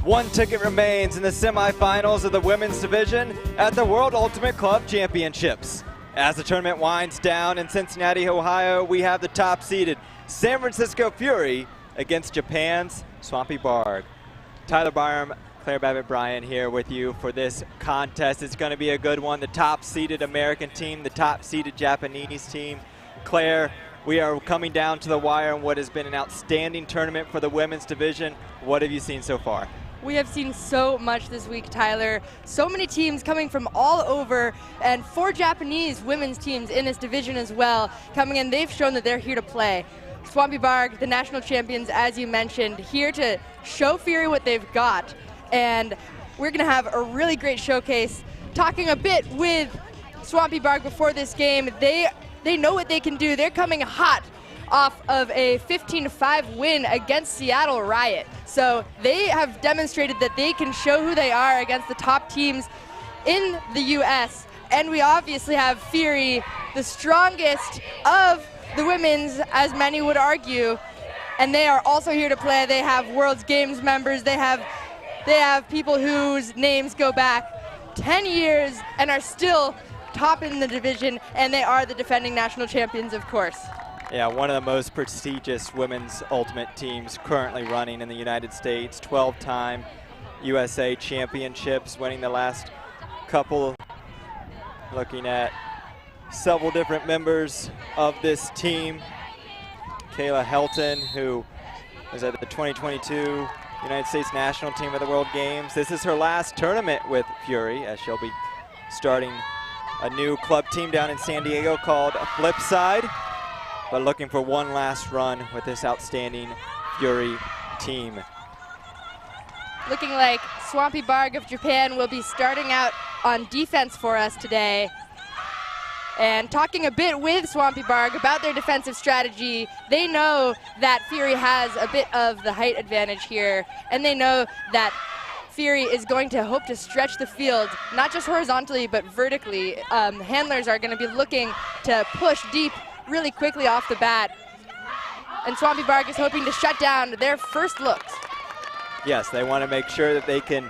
One ticket remains in the semifinals of the women's division at the World Ultimate Club Championships. As the tournament winds down in Cincinnati, Ohio, we have the top-seeded San Francisco Fury against Japan's Swampy Barg. Tyler Byram, Claire Babbitt-Bryan here with you for this contest. It's going to be a good one. The top-seeded American team, the top-seeded Japanese team. Claire, we are coming down to the wire in what has been an outstanding tournament for the women's division. What have you seen so far? We have seen so much this week, Tyler. So many teams coming from all over, and 4 Japanese women's teams in this division as well coming in. They've shown that they're here to play. Swampy Barg, the national champions, as you mentioned, here to show Fury what they've got. And we're going to have a really great showcase. Talking a bit with Swampy Barg before this game, they know what they can do. They're coming hot off of a 15-5 win against Seattle Riot. So they have demonstrated that they can show who they are against the top teams in the US. And we obviously have Fury, the strongest of the women's, as many would argue. And they are also here to play. They have World's Games members. They have people whose names go back 10 years and are still top in the division, and they are the defending national champions, of course. Yeah, one of the most prestigious women's ultimate teams currently running in the United States. 12-time USA championships, winning the last couple. Looking at several different members of this team. Kayla Helton, who was at the 2022 United States national team at the World Games. This is her last tournament with Fury, as she'll be starting a new club team down in San Diego called Flipside, but looking for one last run with this outstanding Fury team. Looking like Swampy Barg of Japan will be starting out on defense for us today. And talking a bit with Swampy Barg about their defensive strategy, they know that Fury has a bit of the height advantage here, and they know that Fury is going to hope to stretch the field, not just horizontally, but vertically. Handlers are going to be looking to push deep really quickly off the bat. And Swampy Barg is hoping to shut down their first looks. Yes, they want to make sure that they can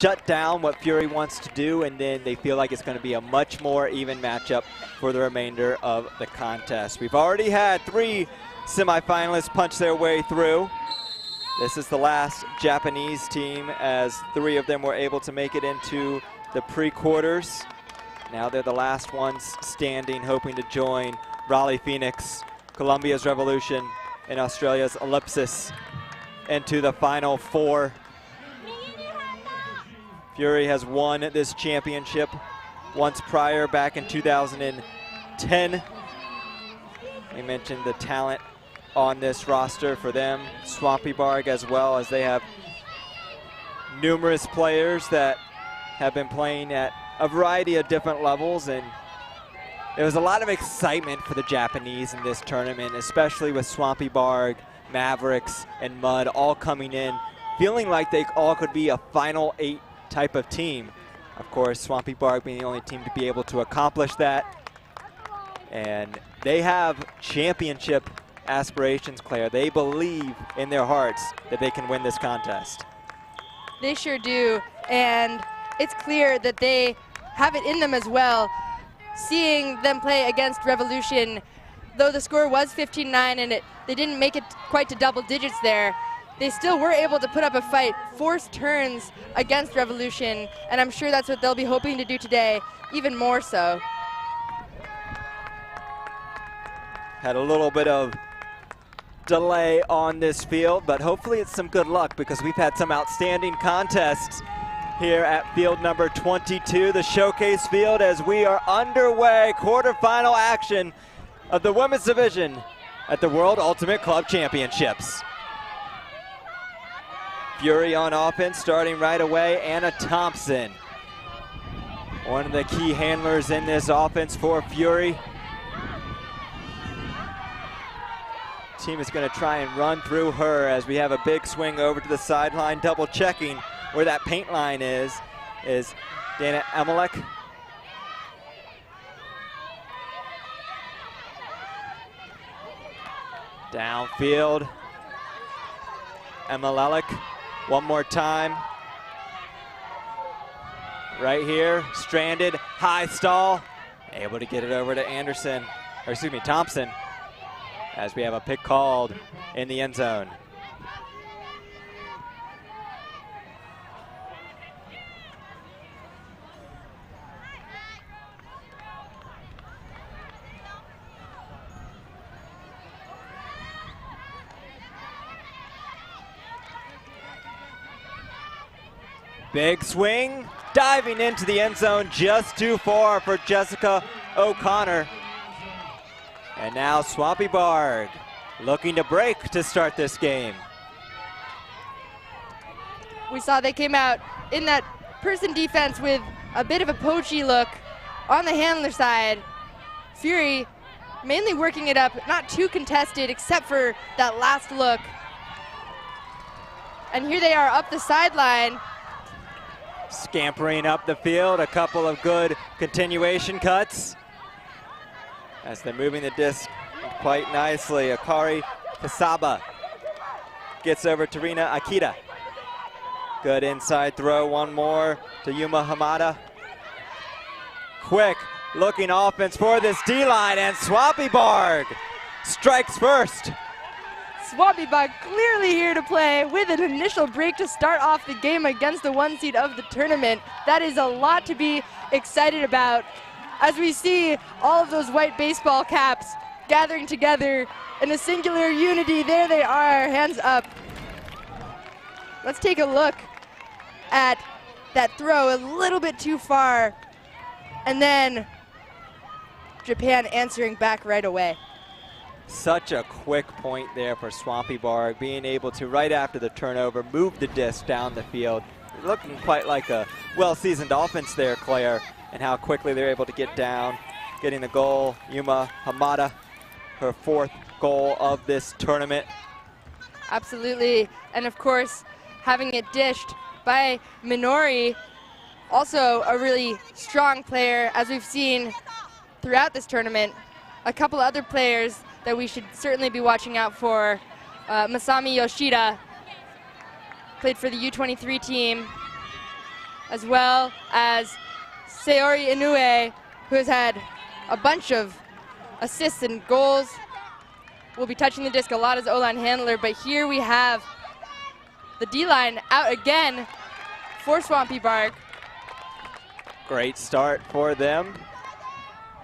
shut down what Fury wants to do, and then they feel like it's going to be a much more even matchup for the remainder of the contest. We've already had 3 semifinalists punch their way through. This is the last Japanese team, as 3 of them were able to make it into the pre-quarters. Now they're the last ones standing, hoping to join Raleigh Phoenix, Colombia's Revolution, and Australia's Ellipsis into the final 4. Fury has won this championship once prior, back in 2010. We mentioned the talent on this roster for them. Swampy Barg as well, as they have numerous players that have been playing at a variety of different levels, and there was a lot of excitement for the Japanese in this tournament, especially with Swampy Barg, Mavericks, and Mud all coming in, feeling like they all could be a Final 8 type of team. Of course, Swampy Barg being the only team to be able to accomplish that. And they have championship aspirations, Claire. They believe in their hearts that they can win this contest. They sure do, and it's clear that they have it in them as well. Seeing them play against Revolution, though the score was 15-9 and they didn't make it quite to double digits there, they still were able to put up a fight, force turns against Revolution, and I'm sure that's what they'll be hoping to do today, even more so. Had a little bit of delay on this field, but hopefully it's some good luck, because we've had some outstanding contests here at field number 22, the showcase field, as we are underway, quarterfinal action of the women's division at the World Ultimate Club Championships. Fury on offense, starting right away. Anna Thompson, one of the key handlers in this offense for Fury. Team is going to try and run through her, as we have a big swing over to the sideline. Double checking where that paint line is Dana Emelek. Downfield, Emelek one more time. right here, stranded, high stall, able to get it over to Anderson, or excuse me, Thompson, as we have a pick called in the end zone. Big swing, diving into the end zone, just too far for Jessica O'Connor. And now Swampy Barg looking to break to start this game. We saw they came out in that person defense with a bit of a poachy look on the handler side. Fury mainly working it up, not too contested except for that last look. And here they are up the sideline. Scampering up the field, a couple of good continuation cuts as they're moving the disc quite nicely. Akari Kasaba gets over to Rina Akita. Good inside throw, one more to Yuma Hamada. Quick looking offense for this D-line, and Swampy Barg strikes first. Swampy Barg clearly here to play with an initial break to start off the game against the 1 seed of the tournament. That is a lot to be excited about as we see all of those white baseball caps gathering together in a singular unity. There they are, hands up. Let's take a look at that throw, a little bit too far, and then Japan answering back right away. Such a quick point there for Swampy Barg, being able to, right after the turnover, move the disc down the field. Looking quite like a well-seasoned offense there, Claire, and how quickly they're able to get down, getting the goal. Yuma Hamada, her 4th goal of this tournament. Absolutely, and of course, having it dished by Minori, also a really strong player, as we've seen throughout this tournament. A couple other players that we should certainly be watching out for. Masami Yoshida played for the U23 team, as well as Saori Inoue, who has had a bunch of assists and goals. Will be touching the disc a lot as O-line handler, but here we have the D-line out again for Swampy Barg. Great start for them.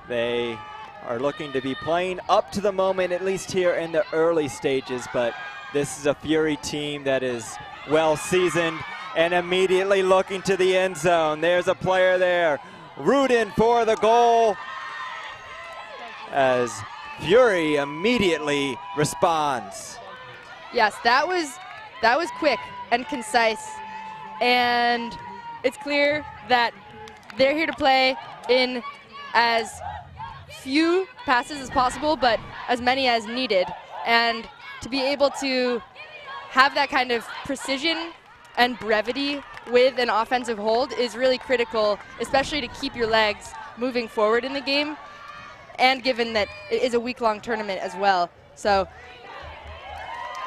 They are looking to be playing up to the moment, at least here in the early stages, but this is a Fury team that is well seasoned and immediately looking to the end zone. There's a player there rooting for the goal as Fury immediately responds. Yes, that was quick and concise, and it's clear that they're here to play in as few passes as possible, but as many as needed. And to be able to have that kind of precision and brevity with an offensive hold is really critical, especially to keep your legs moving forward in the game, and given that it is a week-long tournament as well. So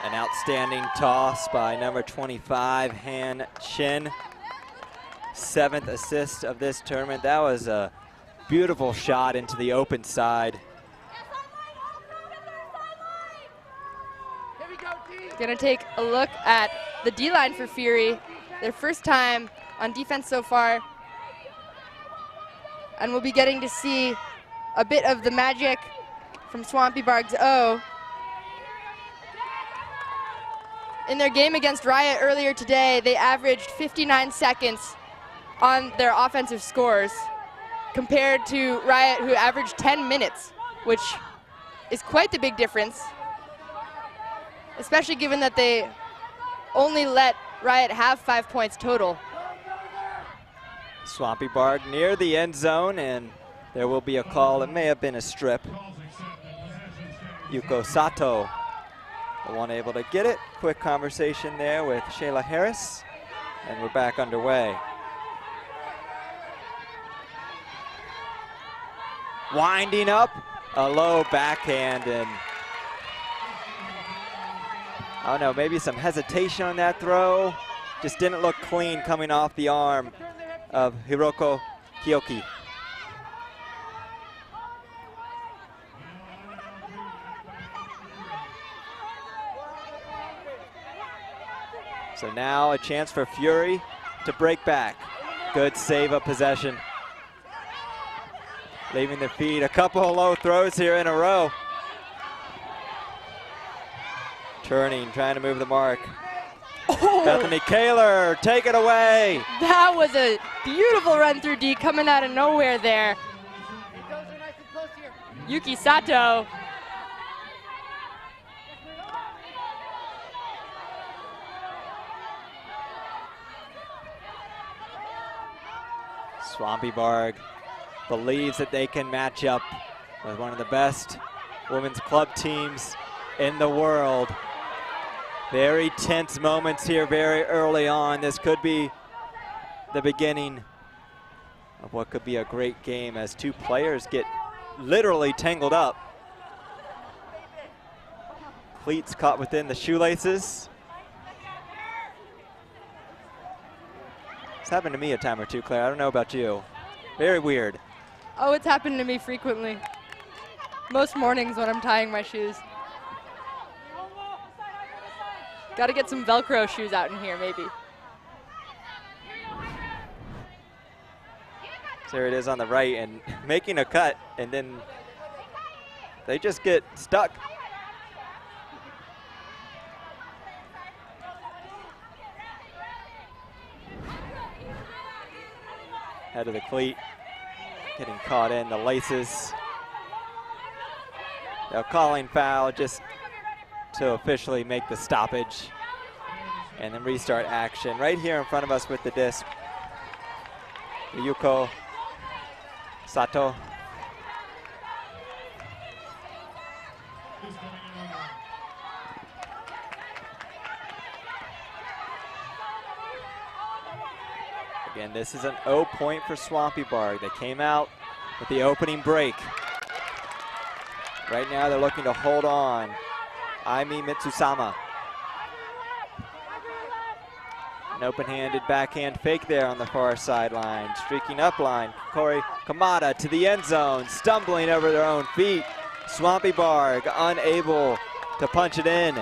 an outstanding toss by number 25, Han Chin. 7th assist of this tournament. That was a beautiful shot into the open side. Gonna take a look at the D-line for Fury. Their first time on defense so far. And we'll be getting to see a bit of the magic from Swampy Barg's O. In their game against Riot earlier today, they averaged 59 seconds on their offensive scores, compared to Riot, who averaged 10 minutes, which is quite the big difference, especially given that they only let Riot have 5 points total. Swampy Barg near the end zone, and there will be a call. It may have been a strip. Yuko Sato, the one able to get it. Quick conversation there with Shayla Harris, and we're back underway. Winding up, a low backhand, and I don't know, maybe some hesitation on that throw. Just didn't look clean coming off the arm of Hiroko Kiyoki. So now a chance for Fury to break back. Good save of possession. Leaving their feet. A couple of low throws here in a row. Turning, trying to move the mark. Oh. Bethany Kaler, take it away. That was a beautiful run through D coming out of nowhere there. Yuki Sato. Swampy Varg believes that they can match up with one of the best women's club teams in the world. Very tense moments here very early on. This could be the beginning of what could be a great game as two players get literally tangled up. Cleats caught within the shoelaces. It's happened to me a time or two, Claire. I don't know about you. Very weird. Oh, it's happened to me frequently. Most mornings when I'm tying my shoes. Got to get some Velcro shoes out in here, maybe. There it is on the right and making a cut, and then they just get stuck. Head of the cleat, getting caught in the laces. They're calling foul just to officially make the stoppage and then restart action. Right here in front of us with the disc, Yuko Sato. Again, this is an O point for Swampy Varg. They came out with the opening break. Right now they're looking to hold on. Aimi Mitsusama. An open-handed backhand fake there on the far sideline. Streaking up line, Corey Kamada to the end zone, stumbling over their own feet. Swampy Varg unable to punch it in.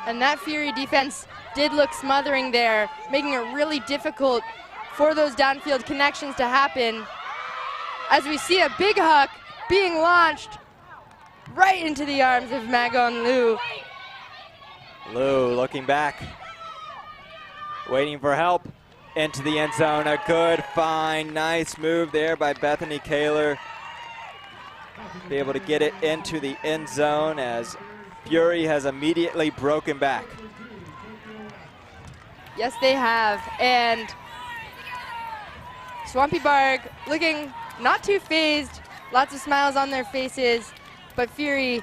And that Fury defense did look smothering there, making it really difficult for those downfield connections to happen. As we see a big huck being launched right into the arms of Magon Liu. Liu looking back, waiting for help into the end zone. A good find, nice move there by Bethany Kaler. Be able to get it into the end zone as Fury has immediately broken back. Yes, they have, and Swampy Varg looking not too phased, lots of smiles on their faces, but Fury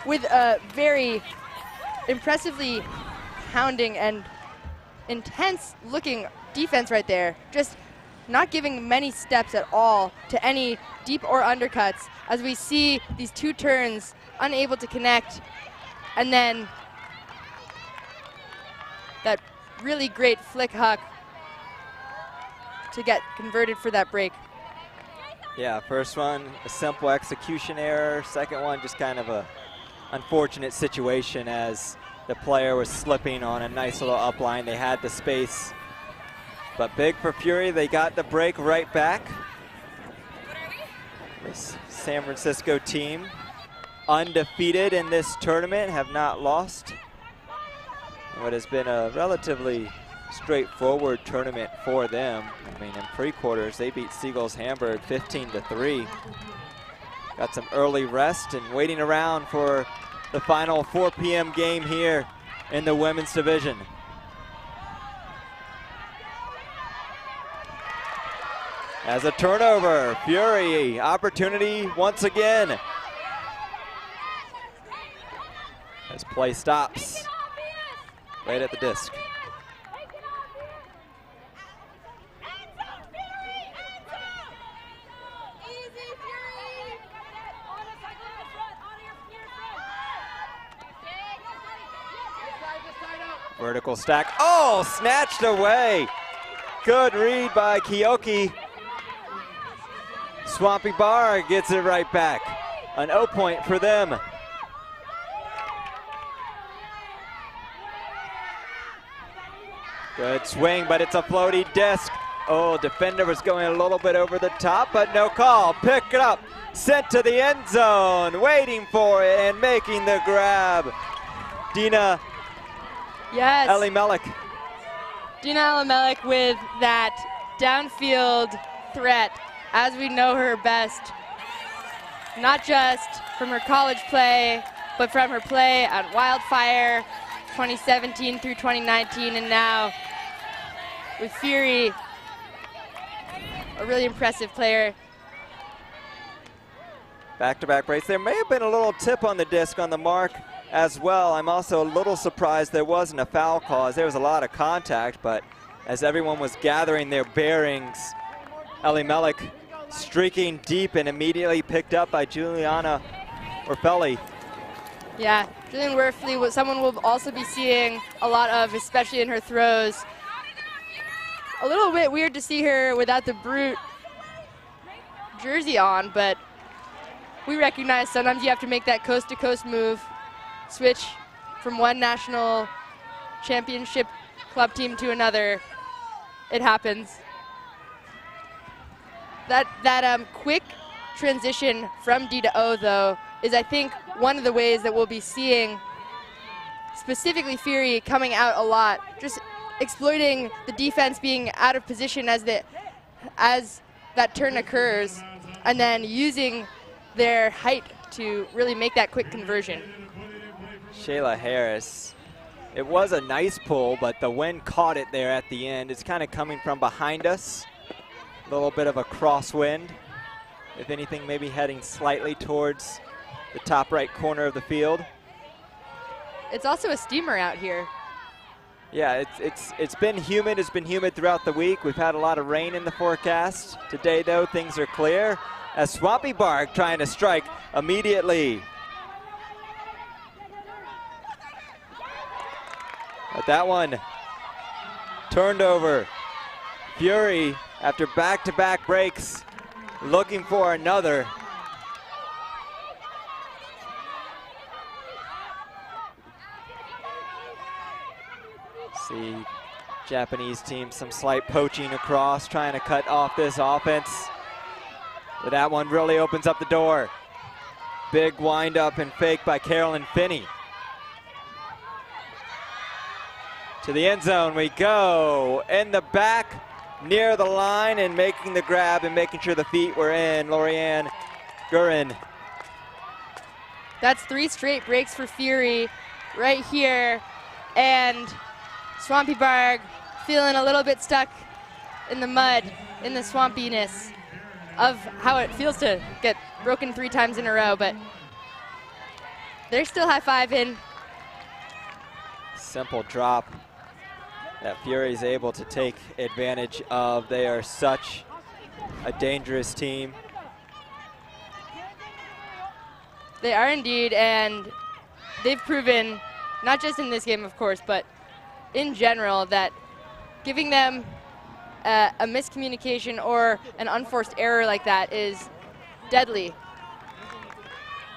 with a very impressively pounding and intense looking defense right there, just not giving many steps at all to any deep or undercuts as we see these two turns unable to connect, and then that really great flick huck to get converted for that break. Yeah, first one, a simple execution error. Second one, just kind of a unfortunate situation as the player was slipping on a nice little upline. They had the space, but big for Fury. They got the break right back. This San Francisco team, undefeated in this tournament, have not lost. What has been a relatively straightforward tournament for them. I mean, in pre-quarters, they beat Seagulls Hamburg 15-3. Got some early rest and waiting around for the final 4 p.m. game here in the women's division. As a turnover, Fury, opportunity once again. As play stops right at the disc. Vertical stack, oh, snatched away Good read by Keoki. Swampy Bar gets it right back. An 0 point for them. Good swing, but it's a floaty disc. Oh, defender was going a little bit over the top, but no call. Pick it up, sent to the end zone, waiting for it and making the grab. Dina Elimelech. Dina Elimelech with that downfield threat, as we know her best, not just from her college play, but from her play at Wildfire 2017 through 2019, and now with Fury, a really impressive player. Back-to-back breaks. There may have been a little tip on the disc on the mark as well. I'm also a little surprised there wasn't a foul cause. There was a lot of contact, but as everyone was gathering their bearings, Elimelech streaking deep and immediately picked up by Juliana Werfeli. Yeah, Julian Werfeli was someone we'll also be seeing a lot of, especially in her throws. A little bit weird to see her without the Brute jersey on, but we recognize sometimes you have to make that coast-to-coast move, switch from one national championship club team to another. It happens. That quick transition from D to O, though, is, I think, one of the ways that we'll be seeing specifically Fury coming out a lot, just exploiting the defense being out of position as that turn occurs, and then using their height to really make that quick conversion. Shayla Harris, it was a nice pull, but the wind caught it there at the end. It's kind of coming from behind us, a little bit of a crosswind. If anything, maybe heading slightly towards the top right corner of the field. It's also a steamer out here. Yeah, it's been humid. It's been humid throughout the week. We've had a lot of rain in the forecast. Today, though, things are clear as Swampy Bark trying to strike immediately. But that one turned over. Fury, after back-to-back breaks, looking for another. See Japanese team, some slight poaching across, trying to cut off this offense. But that one really opens up the door. Big wind up and fake by Carolyn Finney. To the end zone we go. In the back, near the line, and making the grab and making sure the feet were in. Lorianne Gurin. That's 3 straight breaks for Fury right here. And Swampy Barg feeling a little bit stuck in the mud, in the swampiness of how it feels to get broken 3 times in a row, but they're still high-fiving. Simple drop that Fury's able to take advantage of. They are such a dangerous team. They are indeed, and they've proven, not just in this game, of course, but in general, that giving them a miscommunication or an unforced error like that is deadly.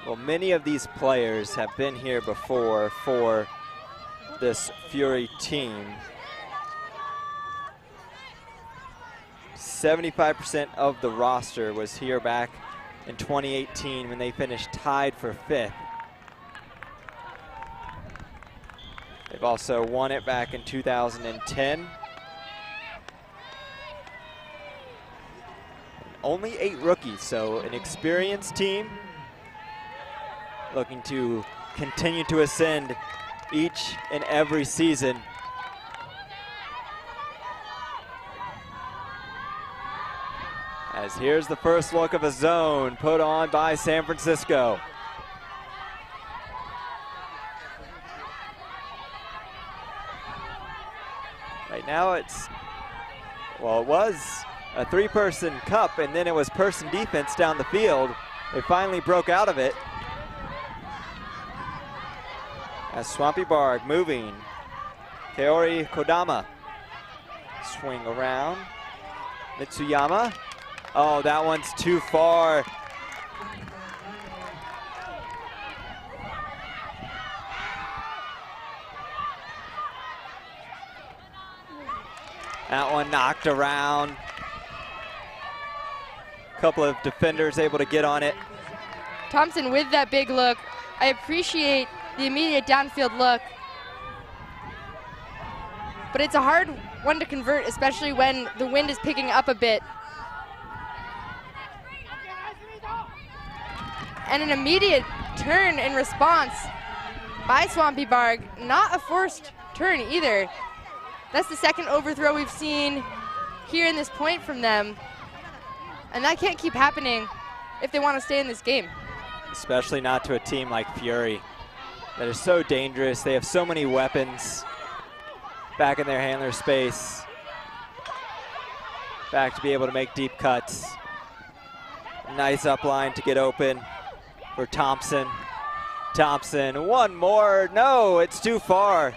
Well, many of these players have been here before for this Fury team. 75% of the roster was here back in 2018 when they finished tied for 5th. They've also won it back in 2010. Only 8 rookies, so an experienced team looking to continue to ascend each and every season. As here's the first look of a zone put on by San Francisco. Right now it was a 3-person cup, and then it was person defense down the field. They finally broke out of it. As Swampy Barg moving. Kaori Kodama Swing around. Mitsuyama. Oh, that one's too far. That one knocked around. Couple of defenders able to get on it. Thompson with that big look. I appreciate the immediate downfield look. But it's a hard one to convert, especially when the wind is picking up a bit. And an immediate turn in response by Swampy Barg. Not a forced turn either. That's the second overthrow we've seen here in this point from them. And that can't keep happening if they want to stay in this game. Especially not to a team like Fury that is so dangerous. They have so many weapons back in their handler space. Back to be able to make deep cuts. Nice up line to get open for Thompson. Thompson, one more. No, it's too far.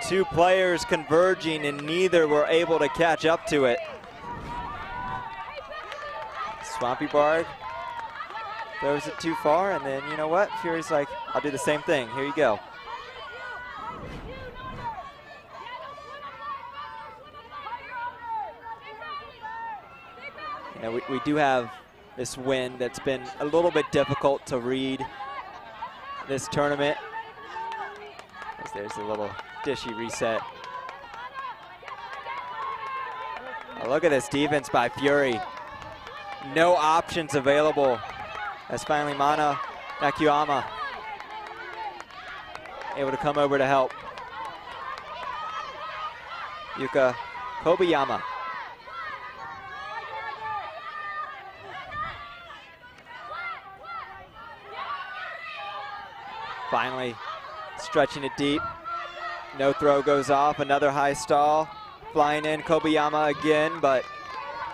Two players converging and neither were able to catch up to it. Swampy Barg throws it too far, and then you know what? Fury's like, I'll do the same thing. Here you go. You know, we do have this wind that's been a little bit difficult to read this tournament. As there's a little dishy reset. Oh, look at this defense by Fury. No options available as finally Mana Nakayama able to come over to help. Yuka Kobayama. Finally stretching it deep. No throw goes off, another high stall. Flying in Kobayama again, but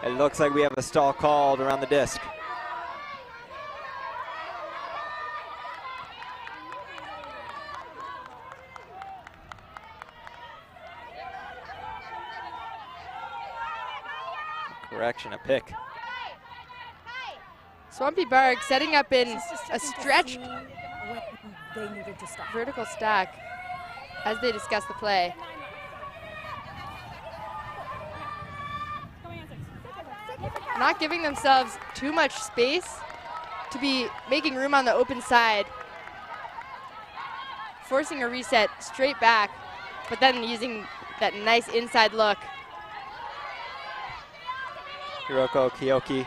it looks like we have a stall called around the disc. Correction, a pick. Swampy Barg setting up in a stretched vertical stack as they discuss the play. Not giving themselves too much space to be making room on the open side. Forcing a reset straight back, but then using that nice inside look. Hiroko Kiyoki.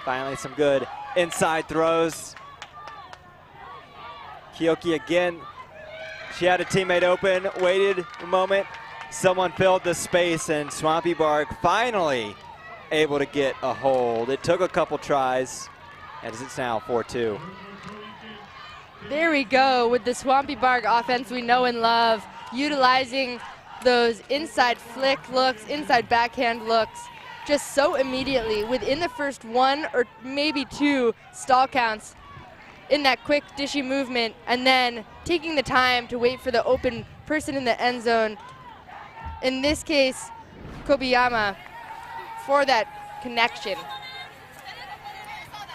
Finally some good inside throws. Kiyoki again. She had a teammate open, waited a moment. Someone filled the space and Swampy Barg finally able to get a hold. It took a couple tries as it's now 4-2. There we go with the Swampy Barg offense we know and love, utilizing those inside flick looks, inside backhand looks, just so immediately within the first one or maybe two stall counts in that quick dishy movement, and then taking the time to wait for the open person in the end zone. In this case, Kobayama for that connection.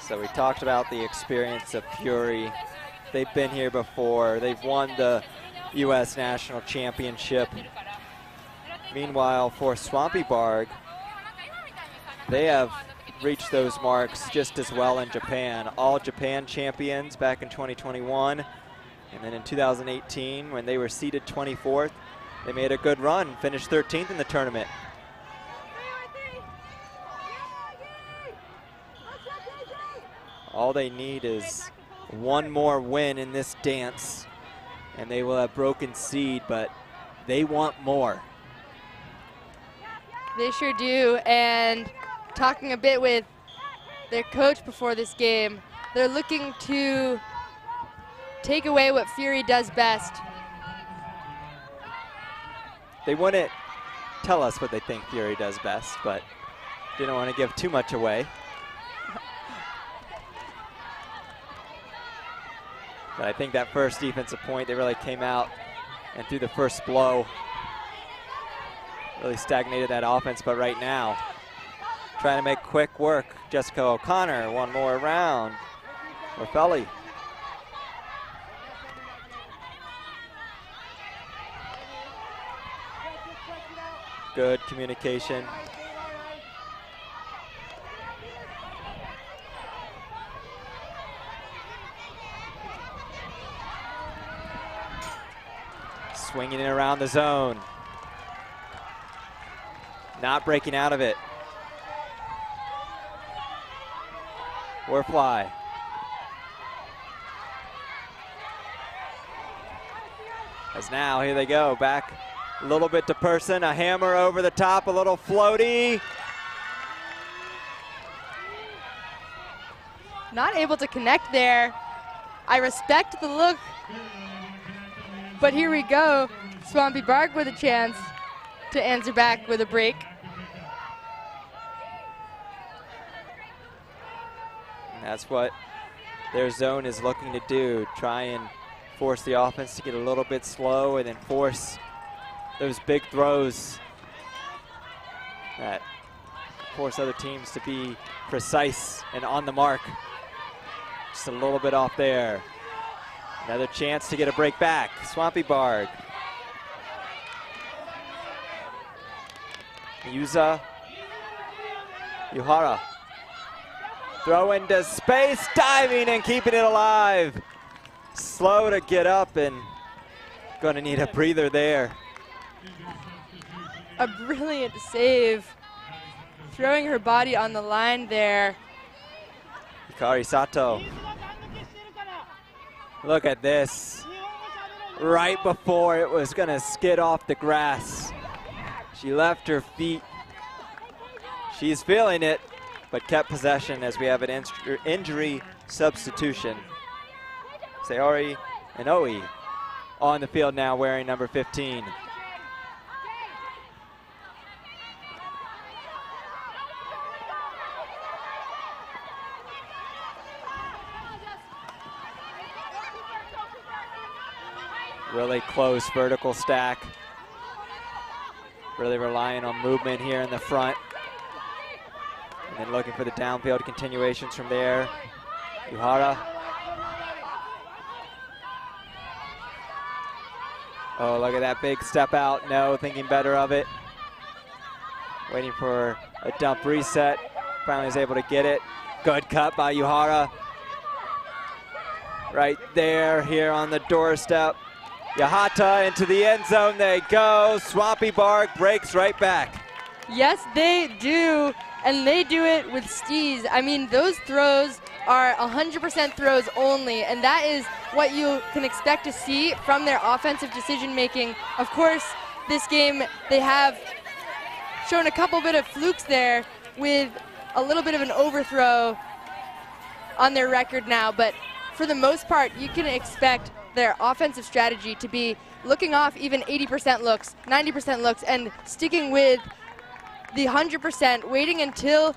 So we talked about the experience of Fury. They've been here before. They've won the U.S. National Championship. Meanwhile, for Swampy Barg, they have reached those marks just as well in Japan. All Japan champions back in 2021. And then in 2018, when they were seeded 24th, they made a good run, finished 13th in the tournament. All they need is one more win in this dance, and they will have broken seed, but they want more. They sure do, and talking a bit with their coach before this game, they're looking to take away what Fury does best. They wouldn't tell us what they think Fury does best, but didn't want to give too much away. But I think that first defensive point, they really came out and threw the first blow. Really stagnated that offense, but right now, trying to make quick work. Jessica O'Connor, one more round. Orfelli. Good communication. Swinging it around the zone. Not breaking out of it. Werfly. As now, here they go, back a little bit to Person, a hammer over the top, a little floaty. Not able to connect there. I respect the look, but here we go. Swampy Bark with a chance to answer back with a break. And that's what their zone is looking to do, try and force the offense to get a little bit slow and then force those big throws that force other teams to be precise and on the mark. Just a little bit off there. Another chance to get a break back. Swampy Barg. Yuza Yuhara. Throw into space, diving and keeping it alive. Slow to get up and going to need a breather there. A brilliant save. Throwing her body on the line there. Hikari Sato. Look at this. Right before it was going to skid off the grass. She left her feet. She's feeling it, but kept possession as we have an injury substitution. Sayori Inoue on the field now wearing number 15. Really close vertical stack. Really relying on movement here in the front. And then looking for the downfield continuations from there. Yuhara. Oh, look at that big step out. No, thinking better of it. Waiting for a dump reset. Finally is able to get it. Good cut by Yuhara. Right there, here on the doorstep. Yahata into the end zone they go. Swampy Bark breaks right back. Yes, they do, and they do it with steez. I mean, those throws are 100% throws only, and that is what you can expect to see from their offensive decision making. Of course, this game, they have shown a couple bit of flukes there with a little bit of an overthrow on their record now, but for the most part, you can expect their offensive strategy to be looking off even 80% looks, 90% looks, and sticking with the 100%, waiting until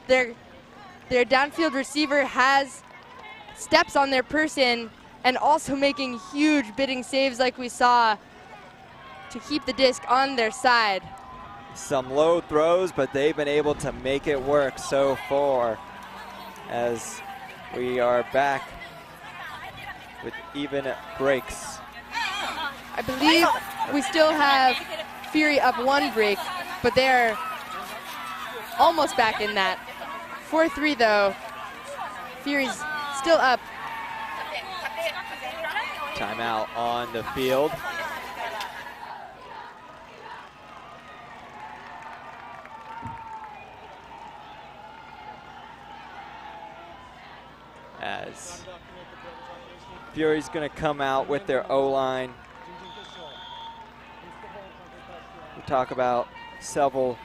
their downfield receiver has steps on their person, and also making huge bidding saves like we saw to keep the disc on their side. Some low throws, but they've been able to make it work so far as we are back with even breaks. I believe we still have Fury up one break, but they're almost back in that. 4-3 though. Fury's still up. Timeout on the field. As Fury's going to come out with their O-line. We talk about several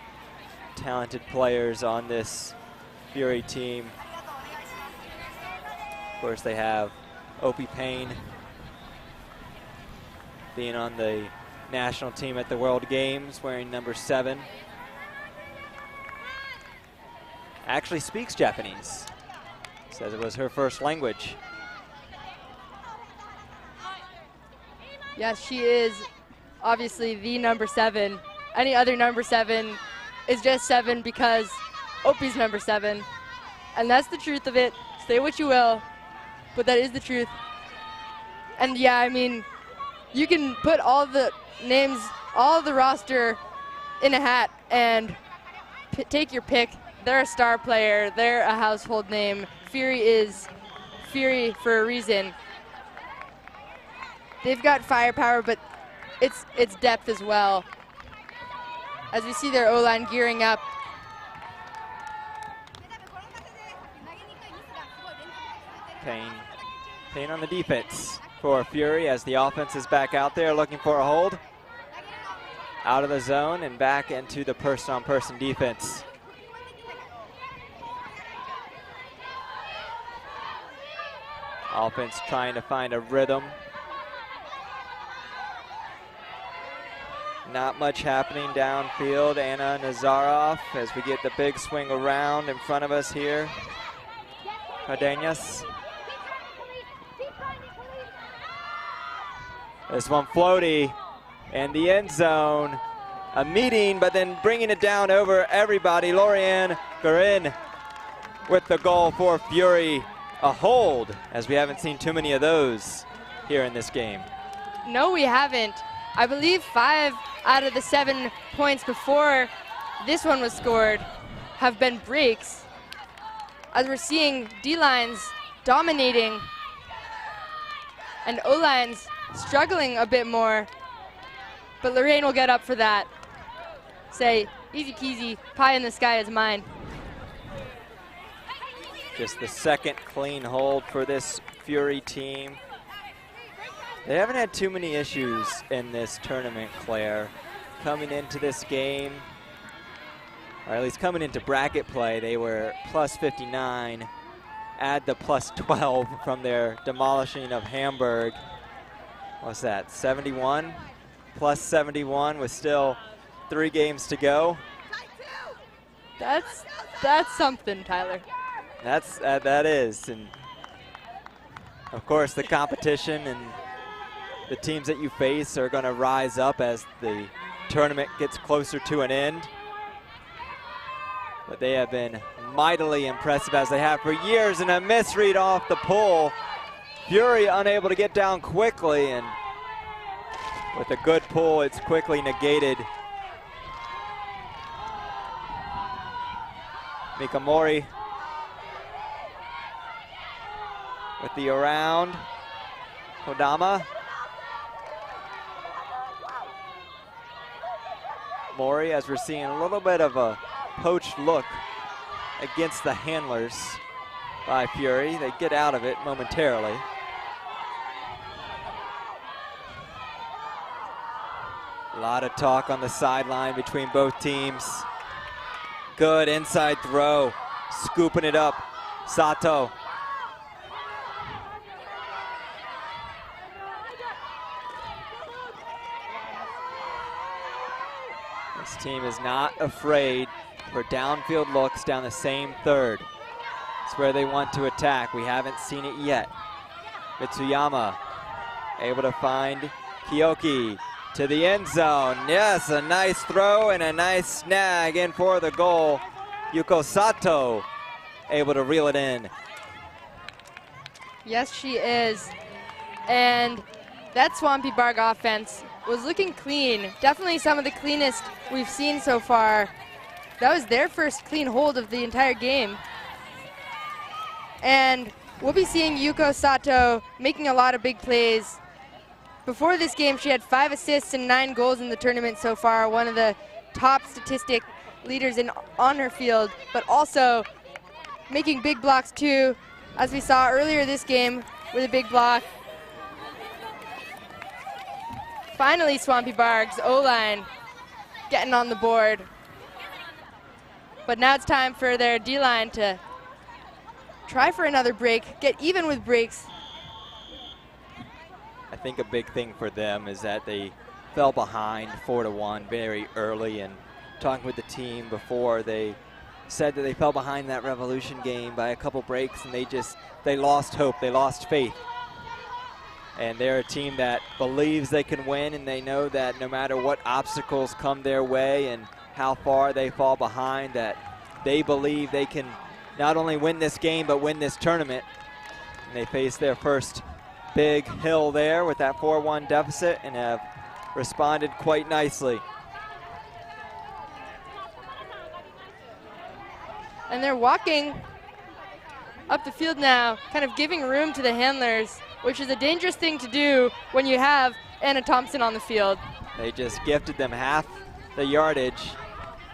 talented players on this Fury team. Of course, they have Opie Payne being on the national team at the World Games, wearing number 7. Actually speaks Japanese. Says it was her first language. Yes, she is obviously the number 7. Any other number 7 is just 7 because Opie's number 7. And that's the truth of it. Say what you will, but that is the truth. And yeah, I mean, you can put all the names, all the roster in a hat and take your pick. They're a star player. They're a household name. Fury is Fury for a reason. They've got firepower, but it's depth as well. As we see their O-line gearing up. Payne on the defense for Fury as the offense is back out there looking for a hold. Out of the zone and back into the person-on-person defense. Offense trying to find a rhythm. Not much happening downfield. Anna Nazarov as we get the big swing around in front of us here. Cardenas. This one floaty in the end zone. A meeting, but then bringing it down over everybody. Lorianne Garin with the goal for Fury. A hold, as we haven't seen too many of those here in this game. No, we haven't. I believe 5 out of the 7 points before this one was scored have been breaks. As we're seeing D-lines dominating and O-lines struggling a bit more, but Lorraine will get up for that. Say, easy peasy, pie in the sky is mine. Just the second clean hold for this Fury team. They haven't had too many issues in this tournament, Claire. Coming into this game, or at least coming into bracket play, they were plus 59. Add the plus 12 from their demolishing of Hamburg. What's that, 71? Plus 71 with still 3 games to go. That's something, Tyler. That is, and of course the competition and the teams that you face are going to rise up as the tournament gets closer to an end. But they have been mightily impressive as they have for years, and a misread off the pull. Fury unable to get down quickly, and with a good pull, it's quickly negated. Mikamori with the around. Kodama. Mori, as we're seeing a little bit of a poached look against the handlers by Fury. They get out of it momentarily. A lot of talk on the sideline between both teams. Good inside throw, scooping it up. Sato. This team is not afraid for downfield looks down the same third. It's where they want to attack. We haven't seen it yet. Mitsuyama able to find Kiyoki to the end zone. Yes, a nice throw and a nice snag in for the goal. Yuko Sato able to reel it in. Yes, she is. And that Swampy Barg offense was looking clean. Definitely some of the cleanest we've seen so far. That was their first clean hold of the entire game. And we'll be seeing Yuko Sato making a lot of big plays. Before this game, she had 5 assists and 9 goals in the tournament so far, one of the top statistic leaders on her field, but also making big blocks too, as we saw earlier this game with a big block. Finally, Swampy Barg's O-line getting on the board. But now it's time for their D-line to try for another break, get even with breaks. I think a big thing for them is that they fell behind 4-1 very early, and talking with the team before, they said that they fell behind that Revolution game by a couple breaks, and they lost hope, they lost faith. And they're a team that believes they can win, and they know that no matter what obstacles come their way and how far they fall behind, that they believe they can not only win this game, but win this tournament. And they face their first big hill there with that 4-1 deficit and have responded quite nicely. And they're walking up the field now, kind of giving room to the handlers, which is a dangerous thing to do when you have Anna Thompson on the field. They just gifted them half the yardage,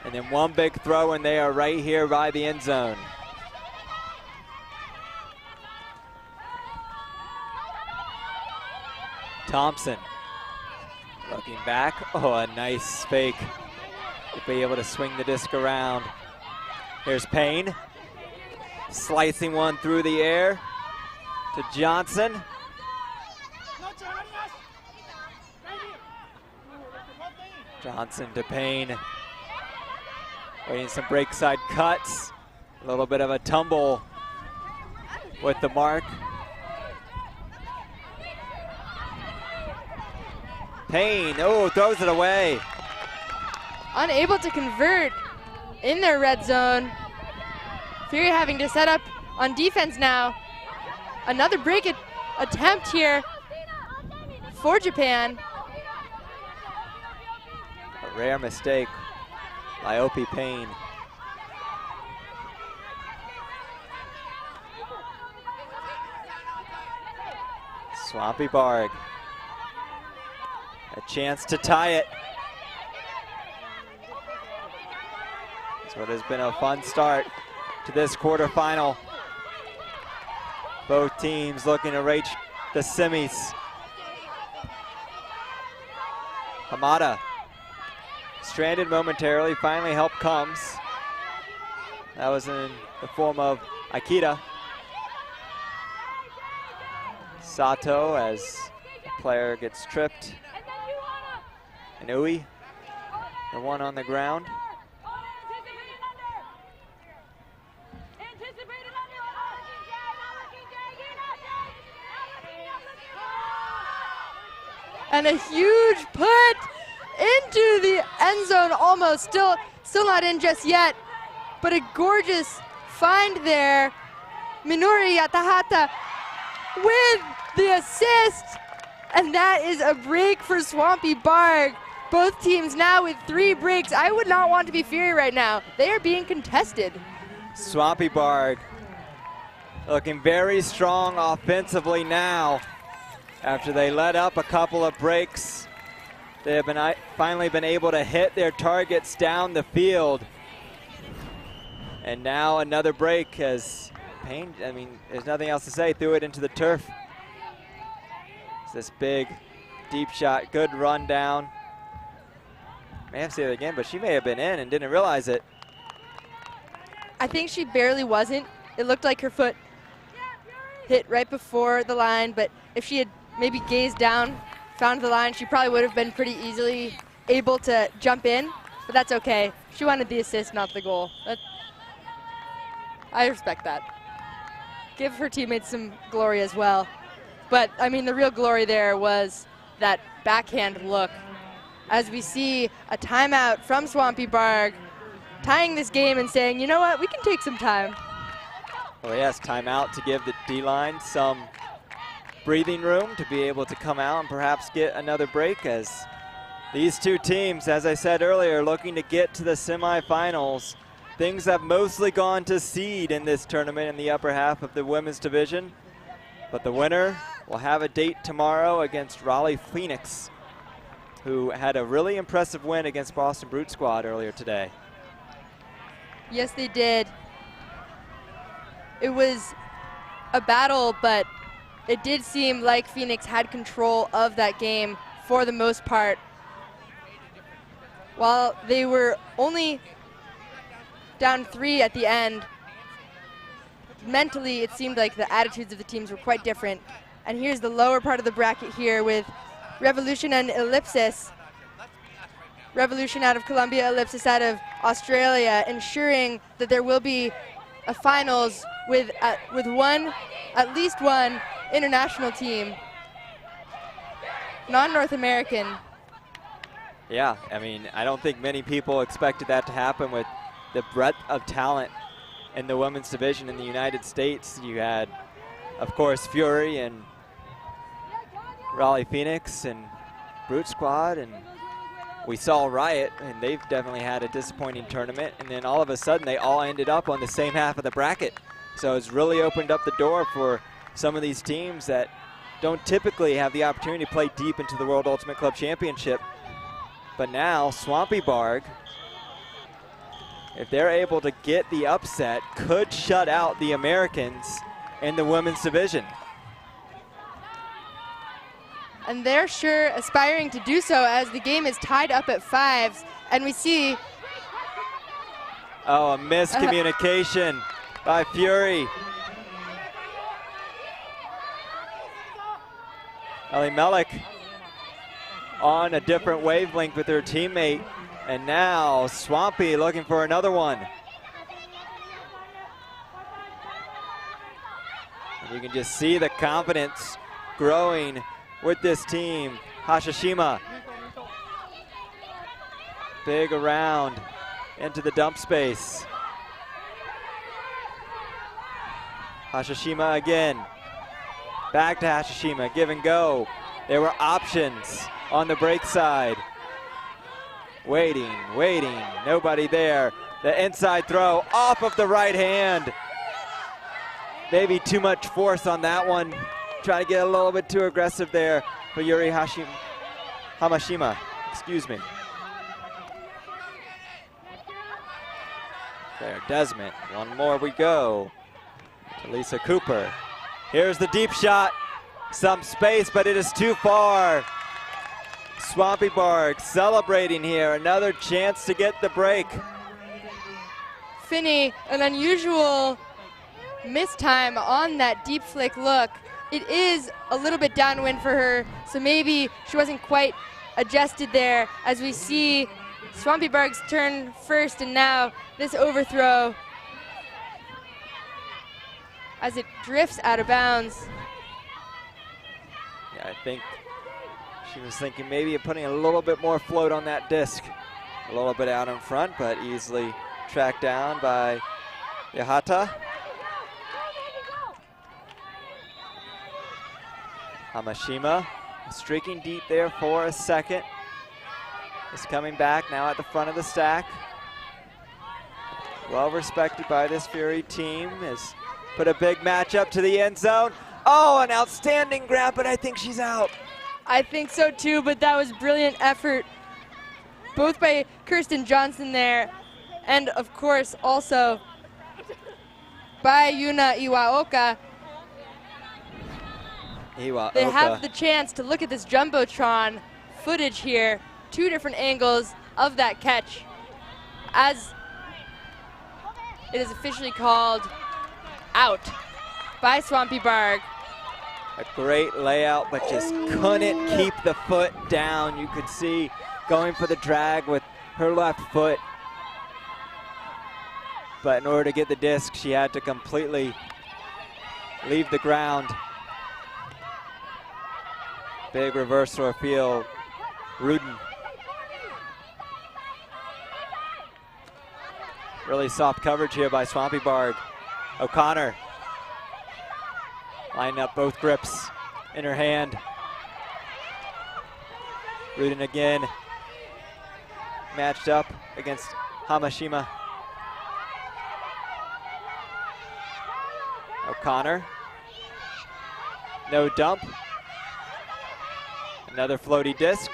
and then one big throw, and they are right here by the end zone. Thompson looking back. Oh, a nice fake to be able to swing the disc around. Here's Payne, slicing one through the air to Johnson. Johnson to Payne, waiting some break side cuts. A little bit of a tumble with the mark. Payne, oh, throws it away. Unable to convert in their red zone. Fury having to set up on defense now. Another break attempt here for Japan. A rare mistake by Opie Payne. Swampy Barg. A chance to tie it. It's what has been a fun start to this quarterfinal. Both teams looking to reach the semis. Hamada stranded momentarily, finally help comes. That was in the form of Aikida. Sato as the player gets tripped. And Ui, the one on the ground. And a huge put into the end zone almost. Still not in just yet, but a gorgeous find there. Minori Yatahata with the assist. And that is a break for Swampy Barg. Both teams now with 3 breaks. I would not want to be Fury right now. They are being contested. Swampy Barg looking very strong offensively now. After they let up a couple of breaks, they have finally been able to hit their targets down the field. And now another break as Payne, I mean, there's nothing else to say, threw it into the turf. It's this big, deep shot, good run down. May have to say it again, but she may have been in and didn't realize it. I think she barely wasn't. It looked like her foot hit right before the line, but if she had maybe gazed down, found the line, she probably would have been pretty easily able to jump in, but that's okay. She wanted the assist, not the goal. I respect that. Give her teammates some glory as well. But, I mean, the real glory there was that backhand look. As we see a timeout from Swampy Barg, tying this game and saying, you know what, we can take some time. Well, yes, timeout to give the D-line some breathing room to be able to come out and perhaps get another break, as these two teams, as I said earlier, looking to get to the semifinals. Things have mostly gone to seed in this tournament in the upper half of the women's division, but the winner will have a date tomorrow against Raleigh Phoenix, who had a really impressive win against Boston Brute Squad earlier today. Yes, they did. It was a battle, but it did seem like Phoenix had control of that game for the most part. While they were only down 3 at the end, mentally it seemed like the attitudes of the teams were quite different. And here's the lower part of the bracket here with Revolution and Ellipsis. Revolution out of Colombia, Ellipsis out of Australia, ensuring that there will be a finals with at least one international team. non-North American. Yeah, I mean, I don't think many people expected that to happen with the breadth of talent in the women's division in the United States. You had, of course, Fury and Raleigh Phoenix and Brute Squad, and we saw Riot, and they've definitely had a disappointing tournament. And then all of a sudden, they all ended up on the same half of the bracket. So it's really opened up the door for some of these teams that don't typically have the opportunity to play deep into the World Ultimate Club Championship. But now, Swampy Barg, if they're able to get the upset, could shut out the Americans in the women's division. And they're sure aspiring to do so as the game is tied up at 5s. And we see... Oh, a miscommunication by Fury. Ellie Mellick on a different wavelength with her teammate. And now Swampy looking for another one. And you can just see the confidence growing with this team. Hashishima. Big around into the dump space. Hashishima again. Back to Hashishima, give and go. There were options on the break side. Waiting, nobody there. The inside throw off of the right hand. Maybe too much force on that one. Trying to get a little bit too aggressive there for Yuri Hamashima, excuse me. There, Desmond, one more we go. To Lisa Cooper. Here's the deep shot. Some space, but it is too far. Swampy Barg celebrating here. Another chance to get the break. Finney, an unusual mistime on that deep flick look. It is a little bit downwind for her, so maybe she wasn't quite adjusted there as we see Swampy Barg's turn first, and now this overthrow as it drifts out of bounds. Yeah, I think she was thinking maybe of putting a little bit more float on that disc. A little bit out in front, but easily tracked down by Yahata. Hamashima streaking deep there for a second. Is coming back now at the front of the stack. Well respected by this Fury team. Has put a big match up to the end zone. Oh, an outstanding grab, but I think she's out. I think so too, but that was brilliant effort, both by Kirsten Johnson there, and of course also by Yuna Iwaoka. They have the chance to look at this Jumbotron footage here, 2 different angles of that catch, as it is officially called out by Swampy Barg. A great layout, but just couldn't keep the foot down. You could see going for the drag with her left foot. But in order to get the disc, she had to completely leave the ground. Big reverse throw field, Rudin. Really soft coverage here by Swampy Barg. O'Connor lining up both grips in her hand. Rudin again, matched up against Hamashima. O'Connor, no dump. Another floaty disc,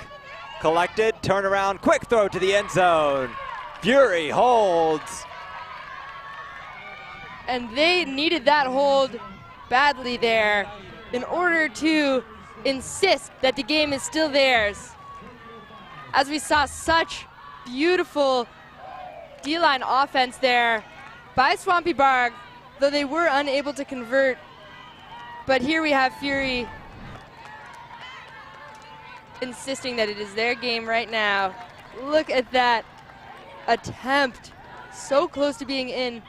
collected, turnaround, quick throw to the end zone. Fury holds. And they needed that hold badly there in order to insist that the game is still theirs. As we saw such beautiful D-line offense there by Swampy Barg, though they were unable to convert. But here we have Fury insisting that it is their game right now. Look at that attempt. So close to being in.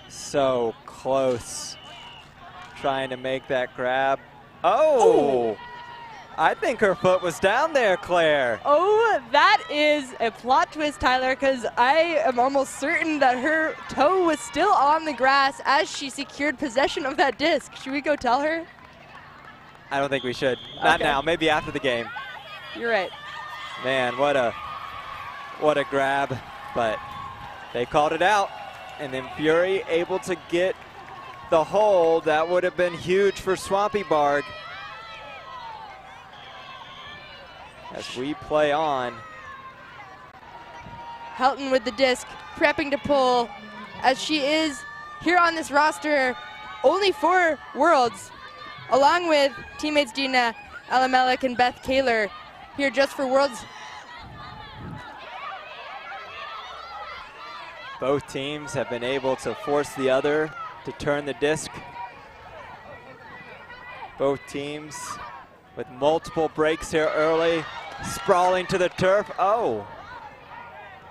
So close. Trying to make that grab. Oh! I think her foot was down there, Claire. Oh, that is a plot twist, Tyler, because I am almost certain that her toe was still on the grass as she secured possession of that disc. Should we go tell her? I don't think we should. Not Okay. now, maybe after the game. You're right. Man, what a grab, but they called it out. And then Fury able to get the hold. That would have been huge for Swampy Barg. As we play on. Helton with the disc, prepping to pull, as she is here on this roster only for Worlds, along with teammates Dina Alamelek and Beth Kaler here just for Worlds. Both teams have been able to force the other to turn the disc. Both teams with multiple breaks here early, sprawling to the turf. Oh,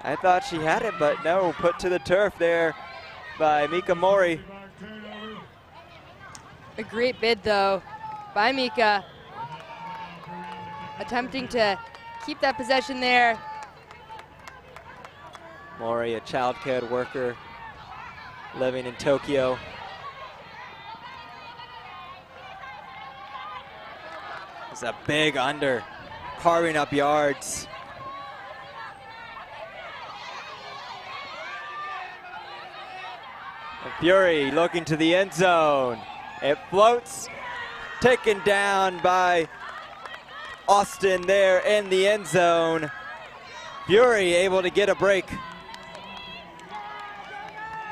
I thought she had it, but no, put to the turf there by Mika Mori. A great bid though by Mika, attempting to keep that possession there. Mori, a child care worker living in Tokyo. It's a big under, carving up yards. And Fury looking to the end zone. It floats, taken down by Austin there in the end zone. Fury able to get a break.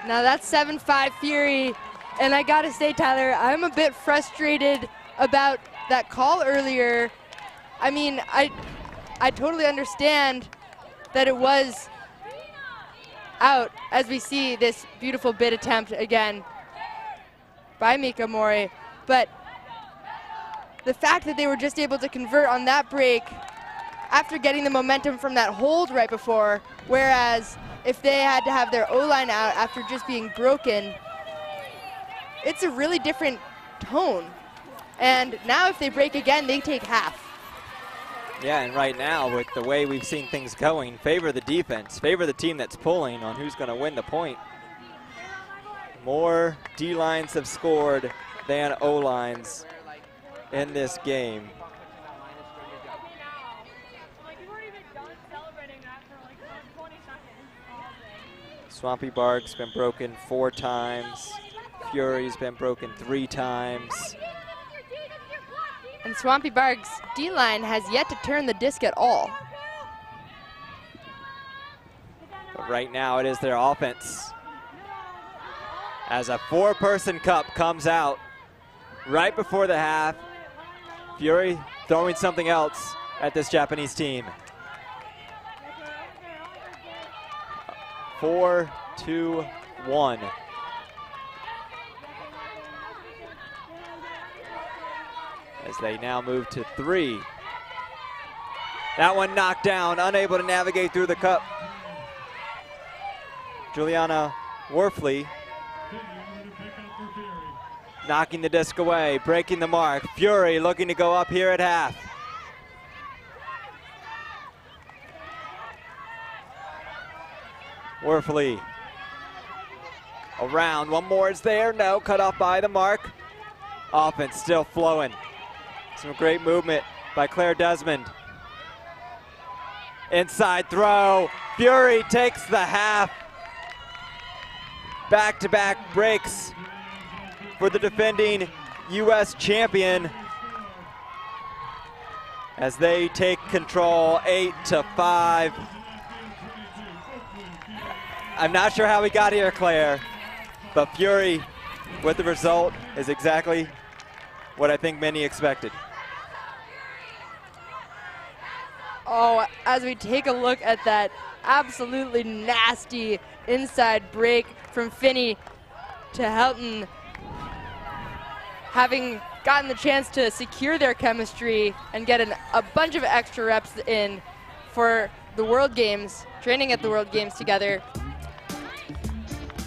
Now that's 7-5 Fury, and I gotta say, Tyler, I'm a bit frustrated about that call earlier. I mean, I totally understand that it was out as we see this beautiful bid attempt again by Mika Mori, but the fact that they were just able to convert on that break after getting the momentum from that hold right before, whereas if they had to have their O-line out after just being broken, it's a really different tone. And now if they break again, they take half. Yeah, and right now, with the way we've seen things going, favor the defense, favor the team that's pulling on who's going to win the point. More D-lines have scored than O-lines in this game. Swampy Barg's been broken 4 times. Fury's been broken 3 times. And Swampy Barg's D-line has yet to turn the disc at all. But right now it is their offense. As a 4-person cup comes out right before the half. Fury throwing something else at this Japanese team. 4-2-1. As they now move to 3. That one knocked down, unable to navigate through the cup. Juliana Worfley knocking the disc away, breaking the mark. Fury looking to go up here at half. Worfley around, one more is there, no, cut off by the mark. Offense still flowing. Some great movement by Claire Desmond. Inside throw, Fury takes the half. Back-to-back breaks for the defending U.S. champion as they take control 8-5. I'm not sure how we got here, Claire, but Fury with the result is exactly what I think many expected. Oh, as we take a look at that absolutely nasty inside break from Finney to Helton, having gotten the chance to secure their chemistry and get a bunch of extra reps in for the World Games, training at the World Games together.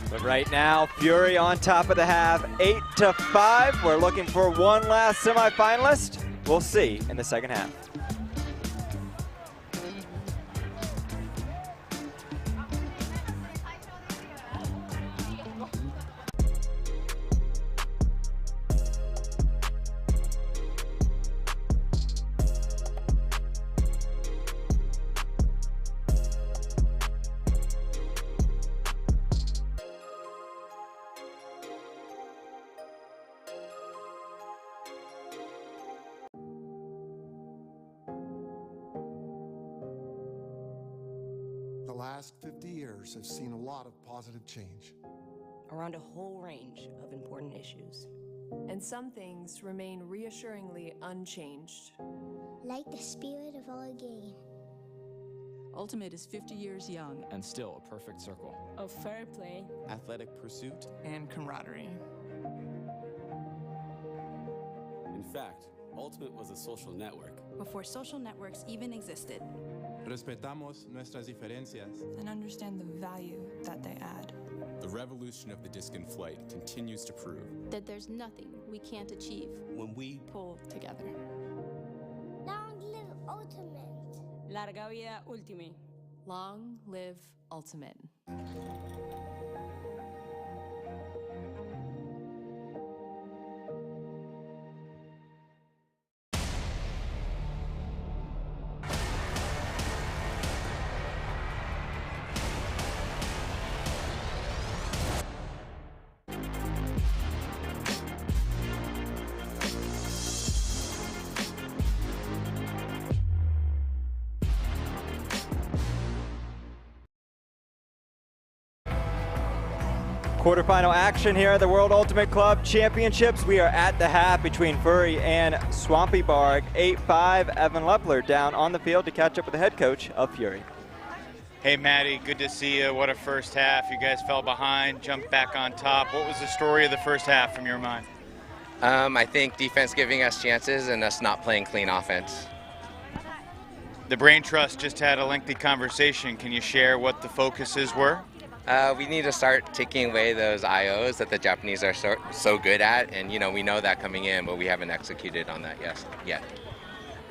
But right now, Fury on top of the half, 8-5. We're looking for one last semifinalist. we'll see in the second half. The last 50 years have seen a lot of positive change around a whole range of important issues. And some things remain reassuringly unchanged. Like the spirit of our game. Ultimate is 50 years young and still a perfect circle of fair play, athletic pursuit, and camaraderie. In fact, Ultimate was a social network before social networks even existed. Respetamos nuestras diferencias and understand the value that they add. The revolution of the disc in flight continues to prove that there's nothing we can't achieve when we pull together. Long live Ultimate. Larga vida Ultimate. Long live Ultimate. Quarterfinal action here at the World Ultimate Club Championships. We are at the half between Furry and Swampy Barg. 8-5, Evan Lepler down on the field to catch up with the head coach of Fury. Hey, Maddie, good to see you. What a first half. You guys fell behind, jumped back on top. What was the story of the first half from your mind? I think defense giving us chances and us not playing clean offense. The Brain Trust just had a lengthy conversation. Can you share what the focuses were? We need to start taking away those IOs that the Japanese are so good at, and we know that coming in, but we haven't executed on that yet.